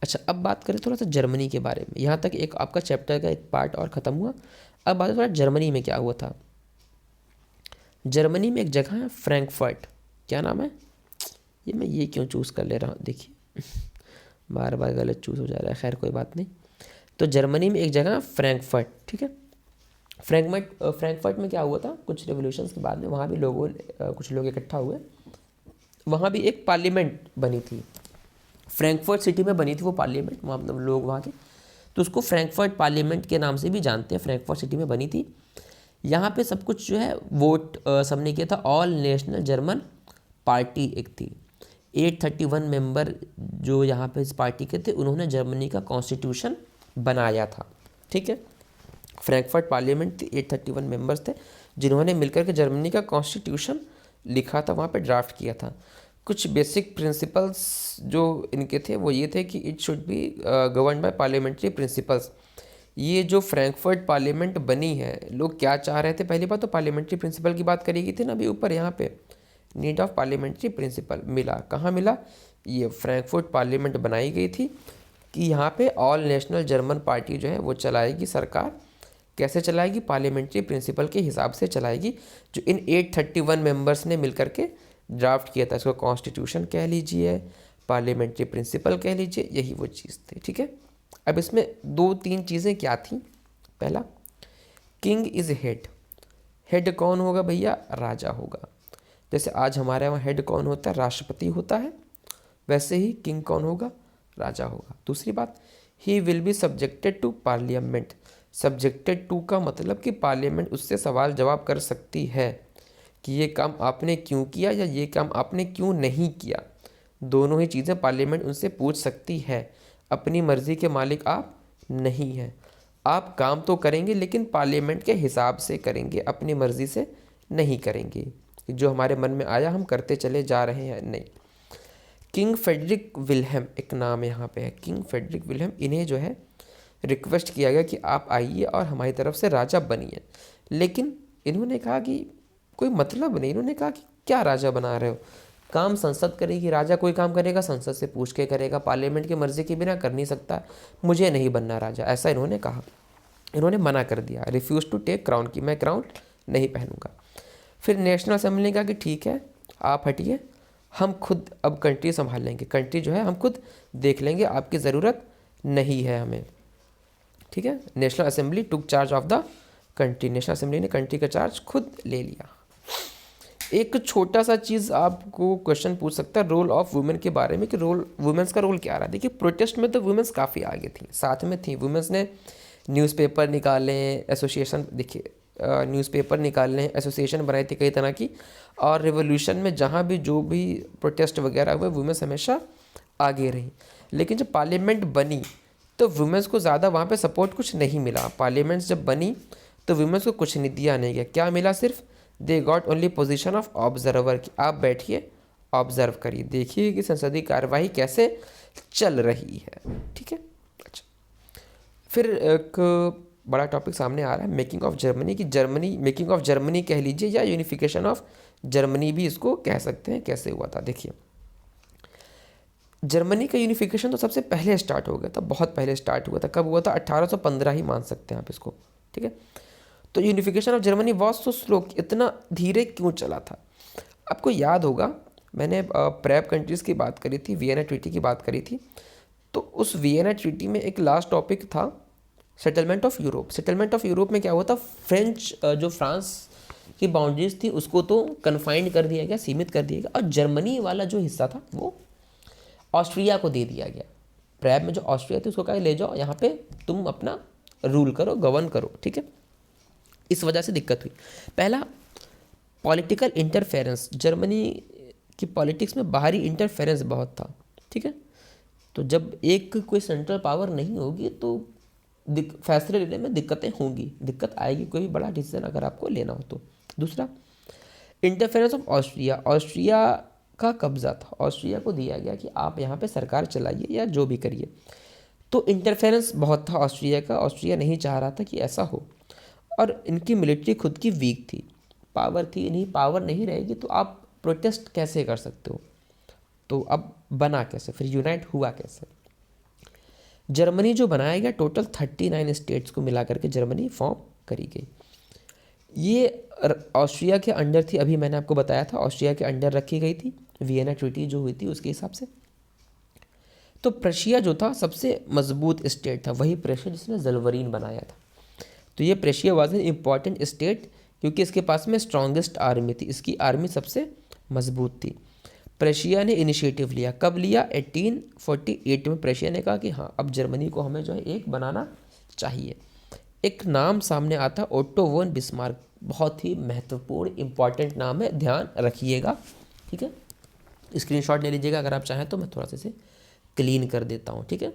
अच्छा, अब बात करें थोड़ा सा जर्मनी के बारे में। यहाँ तक एक आपका चैप्टर का एक पार्ट और ख़त्म हुआ। अब बात थोड़ा जर्मनी में क्या हुआ था। जर्मनी में एक जगह है फ्रैंकफर्ट, क्या नाम है, ये क्यों चूज़ कर ले रहा हूँ, देखिए बार बार गलत चूज़ हो जा रहा है, खैर कोई बात नहीं। तो जर्मनी में एक जगह फ्रैंकफर्ट, ठीक है। फ्रैंकफर्ट में क्या हुआ था, कुछ रेवोल्यूशंस के बाद में वहाँ भी कुछ लोग इकट्ठा हुए, वहाँ भी एक पार्लियामेंट बनी थी। फ्रैंकफर्ट सिटी में बनी थी वो पार्लियामेंट, वहाँ मतलब लोग वहाँ के, तो उसको फ्रैंकफर्ट पार्लियामेंट के नाम से भी जानते हैं। फ्रैंकफर्ट सिटी में बनी थी। यहाँ पे सब कुछ जो है वोट सबने किया था, ऑल नेशनल जर्मन पार्टी एक थी। 831 मेंबर जो यहाँ पे इस पार्टी के थे, उन्होंने जर्मनी का कॉन्स्टिट्यूशन बनाया था। ठीक है, फ्रैंकफर्ट पार्लियामेंट थी, 831 मेंबर्स थे जिन्होंने मिलकर के जर्मनी का कॉन्स्टिट्यूशन लिखा था, वहाँ पे ड्राफ्ट किया था। कुछ बेसिक प्रिंसिपल्स जो इनके थे वो ये थे कि it should be govern by parliamentary principles. ये जो फ्रैंकफर्ट पार्लियामेंट बनी है, लोग क्या चाह रहे थे? पहली बात तो पार्लियामेंट्री प्रिंसिपल की बात करी गई थी ना अभी ऊपर, यहाँ पे नीड ऑफ पार्लियामेंट्री प्रिंसिपल मिला। कहाँ मिला? ये फ्रैंकफर्ट पार्लियामेंट बनाई गई थी कि यहाँ पे ऑल नेशनल जर्मन पार्टी जो है वो चलाएगी सरकार। कैसे चलाएगी? पार्लियामेंट्री प्रिंसिपल के हिसाब से चलाएगी, जो इन 831 मेंबर्स ने मिलकर के ड्राफ्ट किया था। इसको कॉन्स्टिट्यूशन कह लीजिए, पार्लियामेंट्री प्रिंसिपल कह लीजिए, यही वो चीज़ थी। ठीक है, अब इसमें 2-3 चीज़ें क्या थी? पहला, किंग इज़ हेड। हेड कौन होगा भैया? राजा होगा। जैसे आज हमारे वहाँ हेड कौन होता है? राष्ट्रपति होता है। वैसे ही किंग कौन होगा? राजा होगा। दूसरी बात, he will be subjected to parliament. Subjected to का मतलब कि पार्लियामेंट उससे सवाल जवाब कर सकती है कि ये काम आपने क्यों किया या ये काम आपने क्यों नहीं किया। दोनों ही चीज़ें पार्लियामेंट उनसे पूछ सकती है। अपनी मर्ज़ी के मालिक आप नहीं हैं। आप काम तो करेंगे लेकिन पार्लियामेंट के हिसाब से करेंगे, अपनी मर्ज़ी से नहीं करेंगे। जो हमारे मन में आया हम करते चले जा रहे हैं, नहीं। किंग फ्रेडरिक विल्हेम एक नाम यहाँ पे है, किंग फ्रेडरिक विल्हेम। इन्हें जो है रिक्वेस्ट किया गया कि आप आइए और हमारी तरफ से राजा बनिए, लेकिन इन्होंने कहा कि कोई मतलब नहीं। इन्होंने कहा कि क्या राजा बना रहे हो? काम संसद करेगी, राजा कोई काम करेगा संसद से पूछ के करेगा, पार्लियामेंट की मर्जी के बिना कर नहीं सकता। मुझे नहीं बनना राजा, ऐसा इन्होंने कहा। इन्होंने मना कर दिया, रिफ्यूज़ टू टेक क्राउन, की मैं क्राउन नहीं पहनूंगा। फिर नेशनल असेंबली ने कहा कि ठीक है आप हटिए, हम खुद अब कंट्री संभाल लेंगे, कंट्री जो है हम खुद देख लेंगे, आपकी ज़रूरत नहीं है हमें। ठीक है, national assembly took charge of the country. National assembly ने कंट्री का चार्ज खुद ले लिया। एक छोटा सा चीज़ आपको क्वेश्चन पूछ सकता है रोल ऑफ वुमेन के बारे में, कि रोल वुमेन्स का रोल क्या रहा। देखिए प्रोटेस्ट में तो वुमेन्स काफ़ी आगे थी, साथ में थी। वुमेन्स ने न्यूज़पेपर निकाले, एसोसिएशन, देखिए न्यूज़पेपर निकालने, एसोसिएशन बनाई थी कई तरह की, और रिवोल्यूशन में जहाँ भी जो भी प्रोटेस्ट वगैरह हुए वुमेन्स हमेशा आगे रही। लेकिन जब पार्लियामेंट बनी तो वुमेन्स को ज़्यादा वहाँ पे सपोर्ट कुछ नहीं मिला। पार्लियामेंट जब बनी तो वुमेन्स को कुछ नहीं दिया नहीं गया। क्या मिला? सिर्फ they got only position of observer, कि आप बैठिए ऑब्जर्व करिए, देखिए कि संसदीय कार्यवाही कैसे चल रही है। ठीक है, अच्छा। फिर एक बड़ा टॉपिक सामने आ रहा है मेकिंग ऑफ जर्मनी, की जर्मनी, मेकिंग ऑफ जर्मनी कह लीजिए या यूनिफिकेशन ऑफ जर्मनी भी इसको कह सकते हैं। कैसे हुआ था? देखिए जर्मनी का यूनिफिकेशन तो सबसे पहले स्टार्ट हो गया था, बहुत पहले स्टार्ट हुआ था। कब हुआ था? 1815 ही मान सकते हैं आप इसको। ठीक है, तो unification of Germany was so slow, इतना धीरे क्यों चला था? आपको याद होगा मैंने प्रेप कंट्रीज़ की बात करी थी, वियना ट्रीटी की बात करी थी। तो उस वियना ट्रीटी में एक लास्ट टॉपिक था settlement of Europe. Settlement of Europe में क्या हुआ था? फ्रेंच जो फ्रांस की बाउंड्रीज थी उसको तो कन्फाइंड कर दिया गया, सीमित कर दिया गया, और जर्मनी वाला जो हिस्सा था वो ऑस्ट्रिया को दे दिया गया। प्रेप में जो ऑस्ट्रिया थी उसको कहा ले जाओ, यहाँ पे तुम अपना रूल करो, गवर्न करो। ठीक है, इस वजह से दिक्कत हुई। पहला, पॉलिटिकल इंटरफेरेंस। जर्मनी की पॉलिटिक्स में बाहरी इंटरफेरेंस बहुत था। ठीक है, तो जब एक कोई सेंट्रल पावर नहीं होगी तो फैसले लेने में दिक्कतें होंगी, दिक्कत आएगी कोई भी बड़ा डिसीजन अगर आपको लेना हो तो। दूसरा, इंटरफेरेंस ऑफ ऑस्ट्रिया। ऑस्ट्रिया का कब्जा था, ऑस्ट्रिया को दिया गया कि आप यहाँ पे सरकार चलाइए या जो भी करिए। तो इंटरफेरेंस बहुत था ऑस्ट्रिया का, ऑस्ट्रिया नहीं चाह रहा था कि ऐसा हो। और इनकी मिलिट्री खुद की वीक थी, पावर थी नहीं, पावर नहीं रहेगी तो आप प्रोटेस्ट कैसे कर सकते हो? तो अब बना कैसे, फिर यूनाइट हुआ कैसे? जर्मनी जो बनाया गया, टोटल 39 स्टेट्स को मिला करके जर्मनी फॉर्म करी गई। ये ऑस्ट्रिया के अंडर थी, अभी मैंने आपको बताया था ऑस्ट्रिया के अंडर रखी गई थी, वियना ट्रीटी जो हुई थी उसके हिसाब से। तो प्रशिया जो था सबसे मजबूत स्टेट था, वही प्रशिया जिसने जलवरीन बनाया था। तो ये Prussia was an important state क्योंकि इसके पास में स्ट्रॉन्गेस्ट आर्मी थी, इसकी आर्मी सबसे मजबूत थी। प्रशिया ने इनिशिएटिव लिया, कब लिया? 1848 में प्रशिया ने कहा कि हाँ अब जर्मनी को हमें जो है एक बनाना चाहिए। एक नाम सामने आता, ओटो वोन बिस्मार्क, बहुत ही महत्वपूर्ण इंपॉर्टेंट नाम है, ध्यान रखिएगा। ठीक है, स्क्रीनशॉट ले लीजिएगा अगर आप चाहें तो, मैं थोड़ा सा इसे क्लीन कर देता हूँ, ठीक है।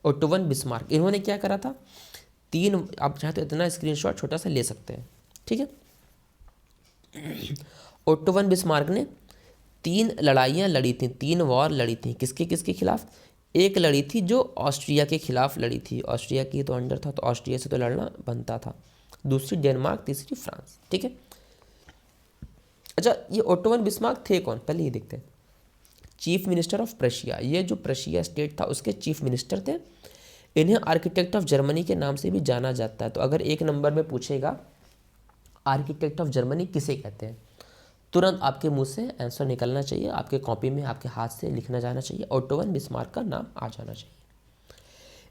ओटो वन बिस्मार्क, इन्होंने क्या करा था, 3, आप चाहे तो इतना स्क्रीनशॉट छोटा सा ले सकते हैं, ठीक है। ओटो वन बिस्मार्क ने 3 लड़ाइयाँ लड़ी थी, 3 वॉर लड़ी थी, किसके किसके खिलाफ। एक लड़ी थी जो ऑस्ट्रिया के खिलाफ लड़ी थी, ऑस्ट्रिया की तो अंडर था तो ऑस्ट्रिया से तो लड़ना बनता था। दूसरी डेनमार्क, तीसरी फ्रांस, ठीक है। अच्छा, ये ओटो वन बिस्मार्क थे कौन, पहले ये देखते हैं। चीफ मिनिस्टर ऑफ प्रशिया, ये जो प्रशिया स्टेट था उसके चीफ मिनिस्टर थे। इन्हें आर्किटेक्ट ऑफ जर्मनी के नाम से भी जाना जाता है। तो अगर एक नंबर में पूछेगा आर्किटेक्ट ऑफ जर्मनी किसे कहते हैं, तुरंत आपके मुंह से आंसर निकलना चाहिए, आपके कॉपी में आपके हाथ से लिखना जाना चाहिए, ओटो वन बिस्मार्क का नाम आ जाना चाहिए।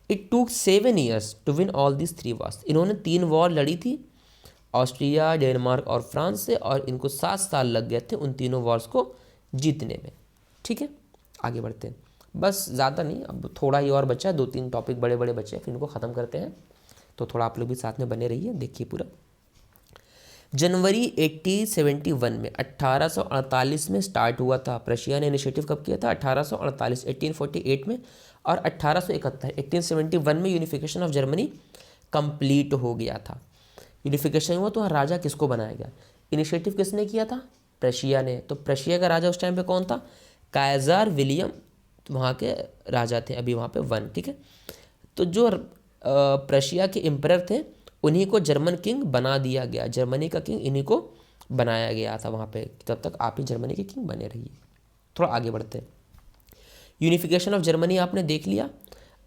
It took 7 years to win all this 3 wars, इन्होंने 3 वॉर लड़ी थी ऑस्ट्रिया, डेनमार्क और फ्रांस से, और इनको 7 साल लग गए थे उन तीनों वॉर्स को जीतने में, ठीक है। आगे बढ़ते हैं, बस ज़्यादा नहीं, अब थोड़ा ही और बचा है, 2-3 टॉपिक बड़े बड़े बचे हैं, फिर इनको ख़त्म करते हैं। तो थोड़ा आप लोग भी साथ में बने रहिए, देखिए पूरा। जनवरी 1871 में 1848 में स्टार्ट हुआ था। प्रशिया ने इनिशिएटिव कब किया था, 1848 1848 में, और 1871 1871 में यूनिफिकेशन ऑफ जर्मनी कंप्लीट हो गया था। यूनिफिकेशन हुआ तो राजा किसको बनाया गया, इनिशिएटिव किसने किया था, प्रशिया ने। तो प्रशिया का राजा उस टाइम पे कौन था, काइजर विलियम, वहाँ के राजा थे, अभी वहाँ पे 1, ठीक है। तो जो प्रशिया के एम्परर थे उन्हीं को जर्मन किंग बना दिया गया, जर्मनी का किंग इन्हीं को बनाया गया था वहाँ पे। तब तक आप ही जर्मनी के किंग बने रहिए। थोड़ा आगे बढ़ते हैं। यूनिफिकेशन ऑफ जर्मनी आपने देख लिया,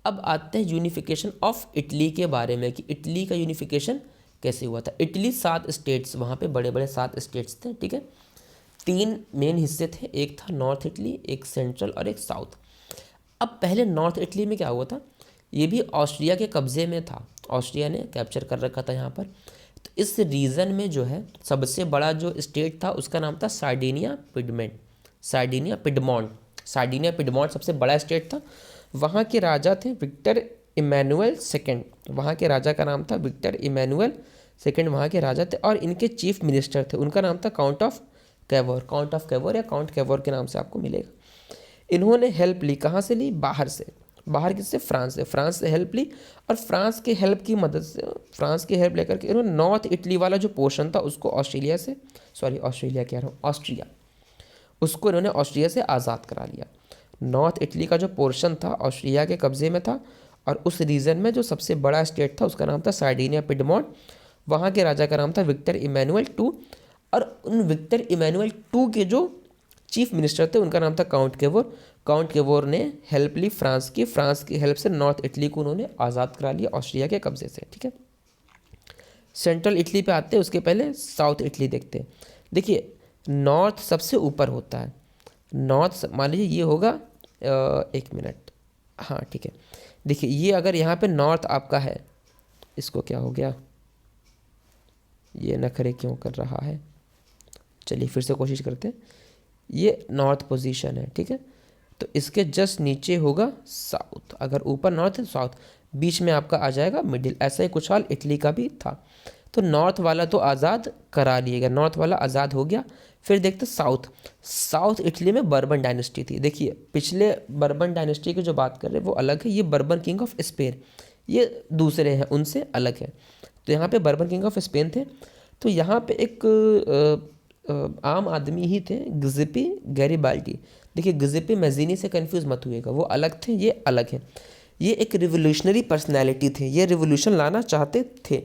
अब आते हैं यूनिफिकेशन ऑफ इटली के बारे में कि इटली का यूनिफिकेशन कैसे हुआ था। इटली 7 स्टेट्स, वहाँ पे बड़े बड़े 7 स्टेट्स थे, ठीक है। 3 मेन हिस्से थे, एक था नॉर्थ इटली, एक सेंट्रल और एक साउथ। अब पहले नॉर्थ इटली में क्या हुआ था, ये भी ऑस्ट्रिया के कब्जे में था, ऑस्ट्रिया ने कैप्चर कर रखा था यहाँ पर। तो इस रीजन में जो है सबसे बड़ा जो स्टेट था उसका नाम था Sardinia Piedmont, Sardinia Piedmont, Sardinia Piedmont सबसे बड़ा स्टेट था। वहाँ के राजा थे विक्टर इमैनुअल सेकेंड, वहाँ के राजा का नाम था विक्टर इमैनुअल सेकेंड, वहाँ के राजा थे। और इनके चीफ मिनिस्टर थे, उनका नाम था count of Cavour, count of Cavour या काउंट कैवोर के नाम से आपको मिलेगा। इन्होंने हेल्प ली, कहाँ से ली, बाहर से, बाहर किससे, फ्रांस से, फ्रांस से हेल्प ली। और फ्रांस के हेल्प की मदद से, फ्रांस की हेल्प लेकर के इन्होंने नॉर्थ इटली वाला जो पोर्शन था उसको ऑस्ट्रेलिया से, सॉरी ऑस्ट्रेलिया कह रहा हूँ, ऑस्ट्रिया, उसको इन्होंने ऑस्ट्रिया से आज़ाद करा लिया। नॉर्थ इटली का जो पोर्शन था ऑस्ट्रिया के कब्जे में था, और उस रीजन में जो सबसे बड़ा स्टेट था उसका नाम था सार्डिनिया पिडमॉन्ट, वहाँ के राजा का नाम था विक्टर इमैनुअल टू। और उन विक्टर इमैनुअल टू के जो चीफ मिनिस्टर थे उनका नाम था काउंट कैवोर। काउंट कैवोर ने हेल्प ली फ्रांस की, फ्रांस की हेल्प से नॉर्थ इटली को उन्होंने आज़ाद करा लिया ऑस्ट्रिया के कब्जे से, ठीक है। सेंट्रल इटली पे आते हैं, उसके पहले साउथ इटली देखते हैं। देखिए नॉर्थ सबसे ऊपर होता है, नॉर्थ मान लीजिए ये होगा, एक मिनट, हाँ ठीक है। देखिए ये अगर यहाँ पे नॉर्थ आपका है, इसको क्या हो गया, ये नखरे क्यों कर रहा है, चलिए फिर से कोशिश करते हैं। ये नॉर्थ पोजीशन है, ठीक है। तो इसके जस्ट नीचे होगा साउथ, अगर ऊपर नॉर्थ है साउथ, बीच में आपका आ जाएगा मिडिल। ऐसा ही कुछ हाल इटली का भी था। तो नॉर्थ वाला तो आज़ाद करा लिएगा, नॉर्थ वाला आज़ाद हो गया। फिर देखते साउथ, साउथ इटली में बर्बन डायनेस्टी थी। देखिए पिछले बर्बन डायनेस्टी की जो बात कर रहे हैं वो अलग है, ये बर्बन किंग ऑफ स्पेन, ये दूसरे हैं, उनसे अलग है। तो यहाँ पे बर्बन किंग ऑफ स्पेन थे। तो यहाँ पे एक आम आदमी ही थे, गिज़ेपी गैरिबाल्डी। देखिए गिज़ेपी मैज़ीनी से कंफ्यूज मत हुइएगा, वो अलग थे, ये अलग है। ये एक रिवोल्यूशनरी पर्सनैलिटी थे, ये रिवोल्यूशन लाना चाहते थे।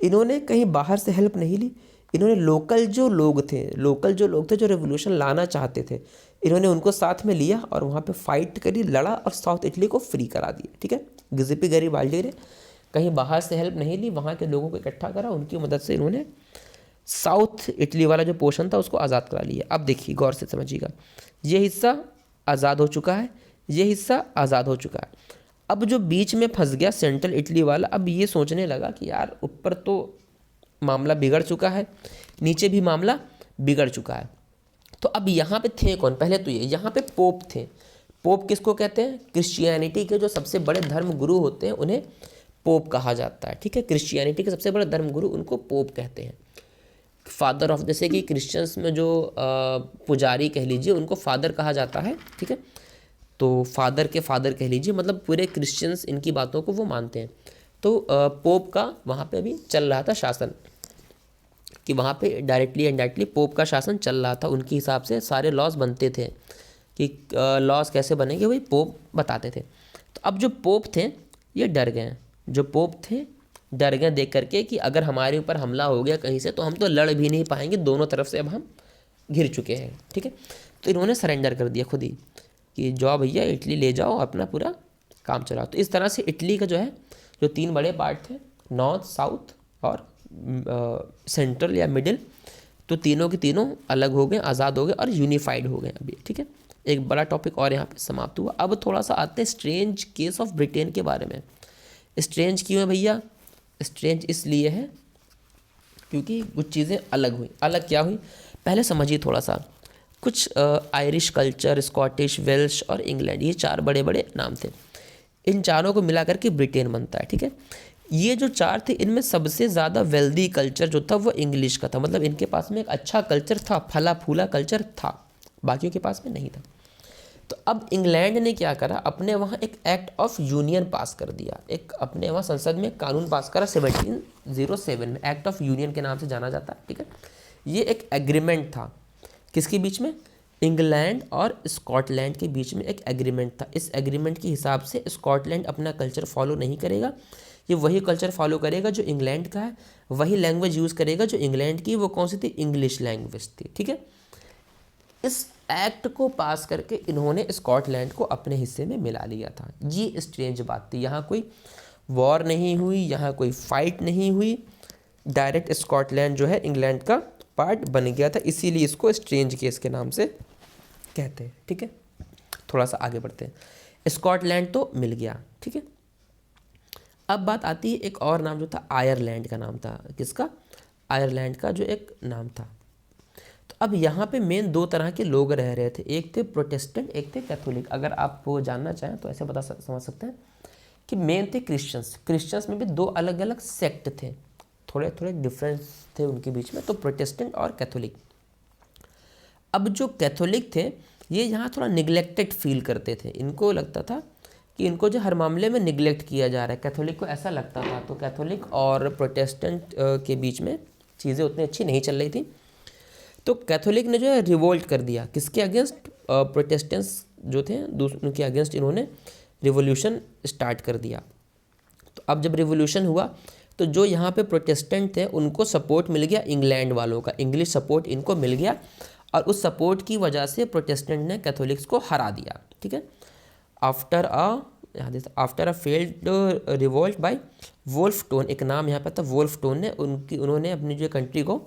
इन्होंने कहीं बाहर से हेल्प नहीं ली, इन्होंने लोकल जो लोग थे जो रिवोल्यूशन लाना चाहते थे, इन्होंने उनको साथ में लिया और वहाँ पे फाइट करी, लड़ा और साउथ इटली को फ्री करा दिया, ठीक है। गिज़ेपी गैरिबाल्डी ने कहीं बाहर से हेल्प नहीं ली, वहाँ के लोगों को इकट्ठा करा, उनकी मदद से इन्होंने साउथ इटली वाला जो पोर्शन था उसको आज़ाद करा लिया। अब देखिए गौर से समझिएगा, ये हिस्सा आज़ाद हो चुका है, ये हिस्सा आज़ाद हो चुका है। अब जो बीच में फंस गया सेंट्रल इटली वाला, अब ये सोचने लगा कि यार ऊपर तो मामला बिगड़ चुका है, नीचे भी मामला बिगड़ चुका है। तो अब यहाँ पे थे कौन, पहले तो ये यहाँ पे पोप थे। पोप किसको कहते हैं, क्रिश्चियनिटी के जो सबसे बड़े धर्म गुरु होते हैं उन्हें पोप कहा जाता है, ठीक है। क्रिश्चियनिटी के सबसे बड़े धर्म गुरु उनको पोप कहते हैं। फादर ऑफ, जैसे कि क्रिश्चियंस में जो पुजारी कह लीजिए उनको फादर कहा जाता है, ठीक है। तो फादर के फादर कह लीजिए, मतलब पूरे क्रिश्चियंस इनकी बातों को वो मानते हैं। तो पोप का वहाँ पे अभी चल रहा था शासन, कि वहाँ पे डायरेक्टली इनडायरेक्टली पोप का शासन चल रहा था। उनके हिसाब से सारे लॉज बनते थे, कि लॉज कैसे बनेंगे वही पोप बताते थे। तो अब जो पोप थे ये डर गए, जो पोप थे डर गए देख करके कि अगर हमारे ऊपर हमला हो गया कहीं से तो हम तो लड़ भी नहीं पाएंगे, दोनों तरफ से अब हम घिर चुके हैं, ठीक है। तो इन्होंने सरेंडर कर दिया खुद ही, कि जाओ भैया इटली ले जाओ, अपना पूरा काम चलाओ। तो इस तरह से इटली का जो है, जो 3 बड़े पार्ट थे, नॉर्थ, साउथ और सेंट्रल या मिडिल, तो तीनों के तीनों अलग हो गए, आज़ाद हो गए और यूनिफाइड हो गए अभी, ठीक है। एक बड़ा टॉपिक और यहाँ पे समाप्त हुआ। अब थोड़ा सा आते हैं स्ट्रेंज केस ऑफ ब्रिटेन के बारे में। स्ट्रेंज क्यों है भैया? स्ट्रेंज इसलिए है क्योंकि कुछ चीज़ें अलग हुई। अलग क्या हुई पहले समझिए थोड़ा सा। कुछ आयरिश कल्चर, स्कॉटिश, वेल्श और इंग्लैंड, ये 4 बड़े बड़े नाम थे। इन चारों को मिला करके ब्रिटेन बनता है, ठीक है। ये जो 4 थे, इनमें सबसे ज़्यादा वेल्दी कल्चर जो था वो इंग्लिश का था। मतलब इनके पास में एक अच्छा कल्चर था, फला फूला कल्चर था, बाकियों के पास में नहीं था। तो अब इंग्लैंड ने क्या करा, अपने वहाँ एक एक्ट ऑफ यूनियन पास कर दिया। एक अपने वहाँ संसद में कानून पास करा 1707 में, एक्ट ऑफ यूनियन के नाम से जाना जाता है, ठीक है। ये एक एग्रीमेंट था, किसके बीच में? इंग्लैंड और स्कॉटलैंड के बीच में एक एग्रीमेंट था। इस एग्रीमेंट के हिसाब से स्कॉटलैंड अपना कल्चर फॉलो नहीं करेगा, ये वही कल्चर फॉलो करेगा जो इंग्लैंड का है, वही लैंग्वेज यूज़ करेगा जो इंग्लैंड की, वो कौन सी थी? इंग्लिश लैंग्वेज थी, ठीक है। इस एक्ट को पास करके इन्होंने स्कॉटलैंड को अपने हिस्से में मिला लिया था। ये स्ट्रेंज बात थी। यहाँ कोई वॉर नहीं हुई, यहाँ कोई फाइट नहीं हुई, डायरेक्ट स्कॉटलैंड जो है इंग्लैंड का पार्ट बन गया था, इसीलिए इसको स्ट्रेंज केस के नाम से कहते हैं, ठीक है। थोड़ा सा आगे बढ़ते हैं। स्कॉटलैंड तो मिल गया, ठीक है। अब बात आती है एक और नाम जो था, आयरलैंड का नाम था। किसका? आयरलैंड का जो एक नाम था। तो अब यहाँ पे मेन 2 तरह के लोग रह रहे थे, एक थे प्रोटेस्टेंट, एक थे कैथोलिक। अगर आप वो जानना चाहें तो ऐसे समझ सकते हैं कि मेन थे क्रिश्चियंस। क्रिश्चियंस में भी 2 अलग अलग सेक्ट थे, थोड़े थोड़े डिफरेंस थे उनके बीच में, तो प्रोटेस्टेंट और कैथोलिक। अब जो कैथोलिक थे ये यहाँ थोड़ा निगलेक्टेड फील करते थे। इनको लगता था कि इनको जो हर मामले में निगलेक्ट किया जा रहा है, कैथोलिक को ऐसा लगता था। तो कैथोलिक और प्रोटेस्टेंट के बीच में चीज़ें उतनी अच्छी नहीं चल रही थी। तो कैथोलिक ने जो है रिवोल्ट कर दिया, किसके अगेंस्ट? प्रोटेस्टेंट्स जो थे उनके अगेंस्ट इन्होंने रिवोल्यूशन स्टार्ट कर दिया। तो अब जब रिवोल्यूशन हुआ तो जो यहाँ पे प्रोटेस्टेंट थे उनको सपोर्ट मिल गया इंग्लैंड वालों का, इंग्लिश सपोर्ट इनको मिल गया, और उस सपोर्ट की वजह से प्रोटेस्टेंट ने कैथोलिक्स को हरा दिया, ठीक है। After a failed revolt by Wolfe Tone, एक नाम यहाँ पे था वोल्फटोन ने, उन्होंने अपनी जो कंट्री को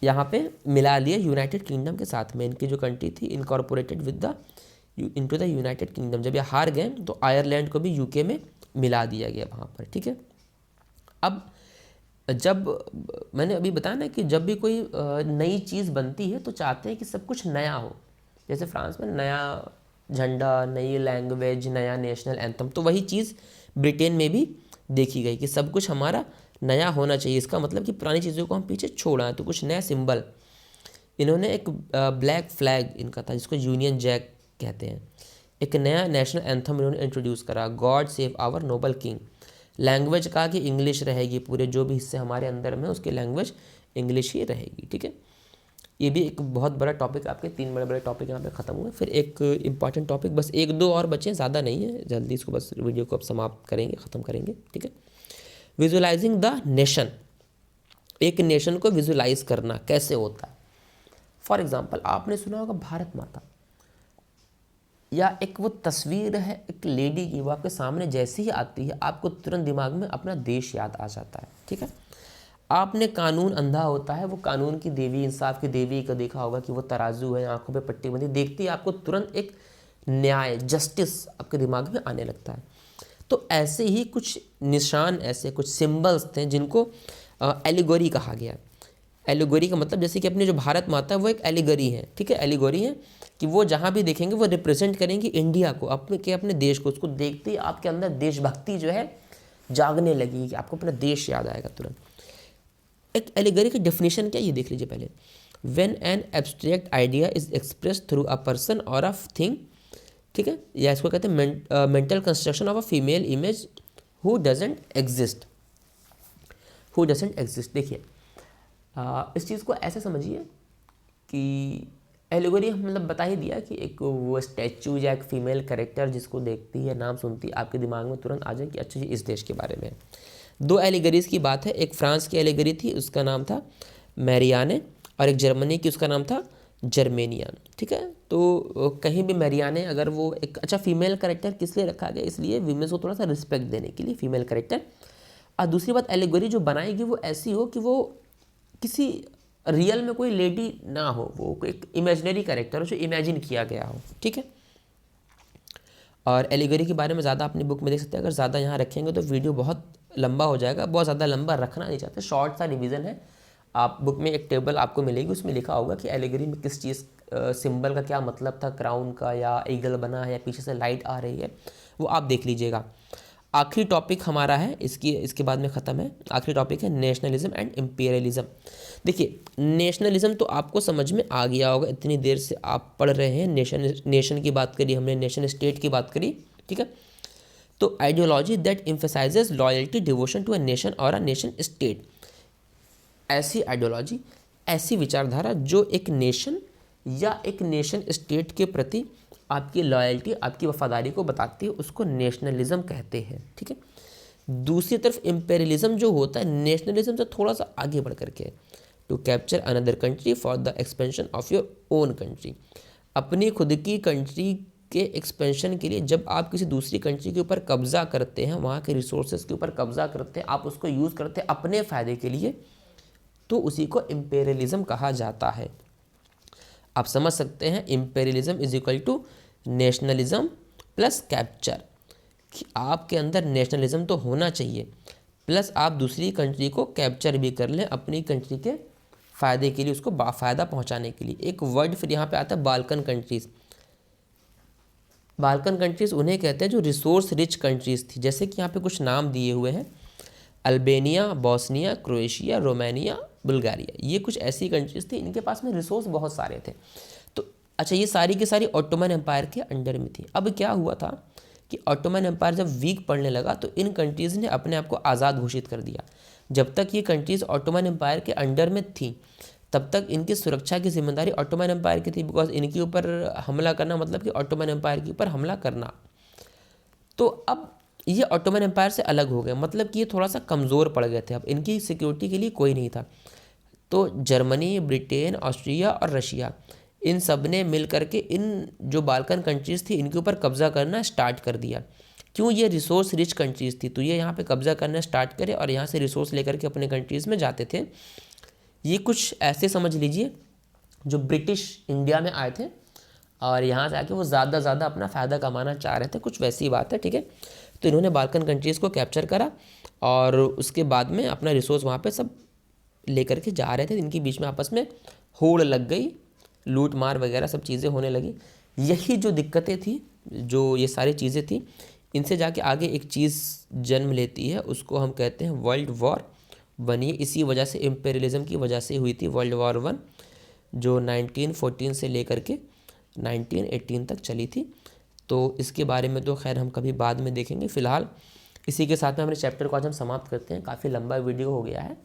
यहाँ पे मिला लिया यूनाइटेड किंगडम के साथ में। इनकी जो कंट्री थी incorporated with the into the United kingdom. जब ये हार गए तो आयरलैंड को भी यूके में मिला दिया गया वहाँ पर, ठीक है। अब जब मैंने अभी बताया ना कि जब भी कोई नई चीज़ बनती है तो चाहते हैं कि सब कुछ नया हो। जैसे फ्रांस में नया झंडा, नई लैंग्वेज, नया नेशनल एंथम, तो वही चीज़ ब्रिटेन में भी देखी गई कि सब कुछ हमारा नया होना चाहिए। इसका मतलब कि पुरानी चीज़ों को हम पीछे छोड़ आए, तो कुछ नया सिंबल। इन्होंने एक ब्लैक फ्लैग इनका था जिसको यूनियन जैक कहते हैं। एक नया नेशनल एंथम इन्होंने इंट्रोड्यूस करा, God save our noble king. Language कहा कि इंग्लिश रहेगी, पूरे जो भी हिस्से हमारे अंदर में उसकी लैंग्वेज इंग्लिश ही रहेगी, ठीक है। ये भी एक बहुत बड़ा टॉपिक, आपके 3 बड़े बड़े टॉपिक यहाँ पे ख़त्म हुए। फिर एक इंपॉर्टेंट टॉपिक, बस 1-2 और बचे, ज़्यादा नहीं है, जल्दी इसको बस वीडियो को अब समाप्त करेंगे, ख़त्म करेंगे, ठीक है। विजुअलाइजिंग द नेशन, एक नेशन को विजुअलाइज करना कैसे होता है। फॉर एग्जाम्पल आपने सुना होगा भारत माता, या एक वो तस्वीर है एक लेडी की, वो आपके सामने जैसे ही आती है आपको तुरंत दिमाग में अपना देश याद आ जाता है, ठीक है। आपने कानून अंधा होता है, वो कानून की देवी, इंसाफ की देवी को देखा होगा कि वो तराजू है, आंखों पे पट्टी बंधी, देखती है आपको तुरंत एक न्याय, जस्टिस आपके दिमाग में आने लगता है। तो ऐसे ही कुछ निशान, ऐसे कुछ सिंबल्स थे जिनको एलिगोरी कहा गया। एलिगोरी का मतलब जैसे कि अपनी जो भारत माता है वो एक एलिगोरी है, ठीक है। एलिगोरी है कि वो जहाँ भी देखेंगे वो रिप्रेजेंट करेंगे इंडिया को, अपने देश को। उसको देखते ही आपके अंदर देशभक्ति जो है जागने लगी कि आपको अपना देश याद आएगा तुरंत। एक एलिगरी की डेफिनेशन क्या, ये देख लीजिए पहले। When an abstract idea is express through a person और अ थिंग, ठीक है, या इसको कहते हैं mental construction of a female image who doesn't exist, who doesn't exist. देखिए इस चीज़ को ऐसे समझिए कि एलिगोरी मतलब बता ही दिया कि एक वो स्टैचू या एक फीमेल कैरेक्टर जिसको देखती है, नाम सुनती है, आपके दिमाग में तुरंत आ जाए कि अच्छा ये इस देश के बारे में है। दो एलिगरीज की बात है, एक फ्रांस की एलिगरी थी, उसका नाम था मैरियाने, और एक जर्मनी की, उसका नाम था जर्मेनिया, ठीक है। तो कहीं भी मैरियाने, अगर वो एक अच्छा फीमेल कैरेक्टर किस लिए रखा गया, इसलिए वीमेंस को थोड़ा सा रिस्पेक्ट देने के लिए फीमेल कैरेक्टर। और दूसरी बात, एलिगोरी जो बनाएगी वो ऐसी हो कि वो किसी रियल में कोई लेडी ना हो, वो एक इमेजिनरी कैरेक्टर हो जो इमेजिन किया गया हो, ठीक है। और एलिगोरी के बारे में ज़्यादा अपनी बुक में देख सकते हैं। अगर ज़्यादा यहाँ रखेंगे तो वीडियो बहुत लंबा हो जाएगा, बहुत ज़्यादा लंबा रखना नहीं चाहते, शॉर्ट सा रिवीजन है। आप बुक में एक टेबल आपको मिलेगी, उसमें लिखा होगा कि एलिगोरी में किस चीज़ सिंबल का क्या मतलब था, क्राउन का, या ईगल बना है, या पीछे से लाइट आ रही है, वो आप देख लीजिएगा। आखिरी टॉपिक हमारा है, इसके बाद में ख़त्म है। आखिरी टॉपिक है नेशनलिज्म एंड इम्पीरियलिज्म। देखिए नेशनलिज्म तो आपको समझ में आ गया होगा, इतनी देर से आप पढ़ रहे हैं। नेशन की बात करी हमने, नेशन स्टेट की बात करी, ठीक है। तो ideology that emphasizes loyalty devotion to a nation और अ नेशन स्टेट, ऐसी आइडियोलॉजी, ऐसी विचारधारा जो एक नेशन या एक नेशन स्टेट के प्रति आपकी लॉयल्टी, आपकी वफादारी को बताती है, उसको नेशनलिज्म कहते हैं, ठीक है। दूसरी तरफ इम्पेरियलिज्म जो होता है नेशनलिज्म से थोड़ा सा आगे बढ़ करके, to capture another country for the expansion of your own country, अपनी खुद की कंट्री के एक्सपेंशन के लिए जब आप किसी दूसरी कंट्री के ऊपर कब्जा करते हैं, वहाँ के रिसोर्सेज के ऊपर कब्जा करते हैं, आप उसको यूज़ करते हैं अपने फ़ायदे के लिए, तो उसी को इम्पेरियलिज्म कहा जाता है। आप समझ सकते हैं imperialism is equal to nationalism plus capture, कि आपके अंदर नेशनलिज्म तो होना चाहिए, प्लस आप दूसरी कंट्री को कैप्चर भी कर लें अपनी कंट्री के फ़ायदे के लिए, उसको फ़ायदा पहुंचाने के लिए। एक वर्ड फिर यहाँ पे आता है बाल्कन कंट्रीज़। बाल्कन कंट्रीज़ उन्हें कहते हैं जो रिसोर्स रिच कंट्रीज़ थी, जैसे कि यहाँ पे कुछ नाम दिए हुए हैं, Albania, Bosnia, Croatia, Romania, Bulgaria, ये कुछ ऐसी कंट्रीज़ थी, इनके पास में रिसोर्स बहुत सारे थे। तो अच्छा, ये सारी की सारी ऑटोमन एम्पायर के अंडर में थी। अब क्या हुआ था कि ऑटोमन एम्पायर जब वीक पड़ने लगा तो इन कंट्रीज़ ने अपने आप को आज़ाद घोषित कर दिया। जब तक ये कंट्रीज़ ऑटोमन एम्पायर के अंडर में थी तब तक इनकी सुरक्षा की जिम्मेदारी ऑटोमन एम्पायर की थी, बिकॉज इनके ऊपर हमला करना मतलब कि ऑटोमन एम्पायर के ऊपर हमला करना। तो अब ये ऑटोमन एम्पायर से अलग हो गए, मतलब कि ये थोड़ा सा कमज़ोर पड़ गए थे, अब इनकी सिक्योरिटी के लिए कोई नहीं था। तो जर्मनी, ब्रिटेन, ऑस्ट्रिया और रशिया, इन सब ने मिल करके इन जो बाल्कन कंट्रीज़ थी इनके ऊपर कब्ज़ा करना स्टार्ट कर दिया। क्यों? ये रिसोर्स रिच कंट्रीज़ थी, तो ये यहाँ पे कब्ज़ा करना स्टार्ट करे और यहाँ से रिसोर्स लेकर के अपने कंट्रीज़ में जाते थे। ये कुछ ऐसे समझ लीजिए जो ब्रिटिश इंडिया में आए थे और यहाँ से आके वो ज़्यादा अपना फ़ायदा कमाना चाह रहे थे, कुछ वैसी बात है, ठीक है। तो इन्होंने बाल्कन कंट्रीज़ को कैप्चर करा और उसके बाद में अपना रिसोर्स वहाँ पे सब लेकर के जा रहे थे। इनके बीच में आपस में होड़ लग गई, लूट मार वगैरह सब चीज़ें होने लगी। यही जो दिक्कतें थी, जो ये सारी चीज़ें थी, इनसे जाके आगे एक चीज़ जन्म लेती है, उसको हम कहते हैं वर्ल्ड वॉर वन। ये इसी वजह से, इम्पेरियलिज्म की वजह से हुई थी वर्ल्ड वॉर वन, जो 1914 से लेकर के 1918 तक चली थी। तो इसके बारे में तो खैर हम कभी बाद में देखेंगे। फ़िलहाल इसी के साथ में हमारे चैप्टर को आज हम समाप्त करते हैं। काफ़ी लंबा वीडियो हो गया है,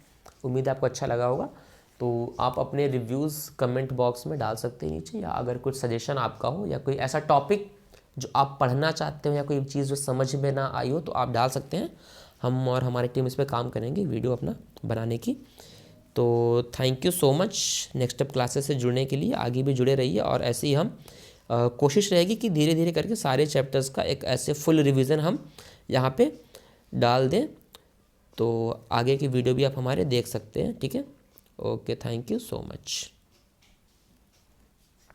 उम्मीद है आपको अच्छा लगा होगा। तो आप अपने रिव्यूज़ कमेंट बॉक्स में डाल सकते हैं नीचे, या अगर कुछ सजेशन आपका हो या कोई ऐसा टॉपिक जो आप पढ़ना चाहते हो या कोई चीज़ जो समझ में ना आई हो तो आप डाल सकते हैं। हम और हमारी टीम इस पर काम करेंगे वीडियो अपना बनाने की। तो thank you so much next step classes से जुड़ने के लिए। आगे भी जुड़े रहिए और ऐसे ही हम कोशिश रहेगी कि धीरे धीरे करके सारे चैप्टर्स का एक ऐसे फुल रिवीजन हम यहाँ पे डाल दें। तो आगे की वीडियो भी आप हमारे देख सकते हैं, ठीक है। Okay, thank you so much.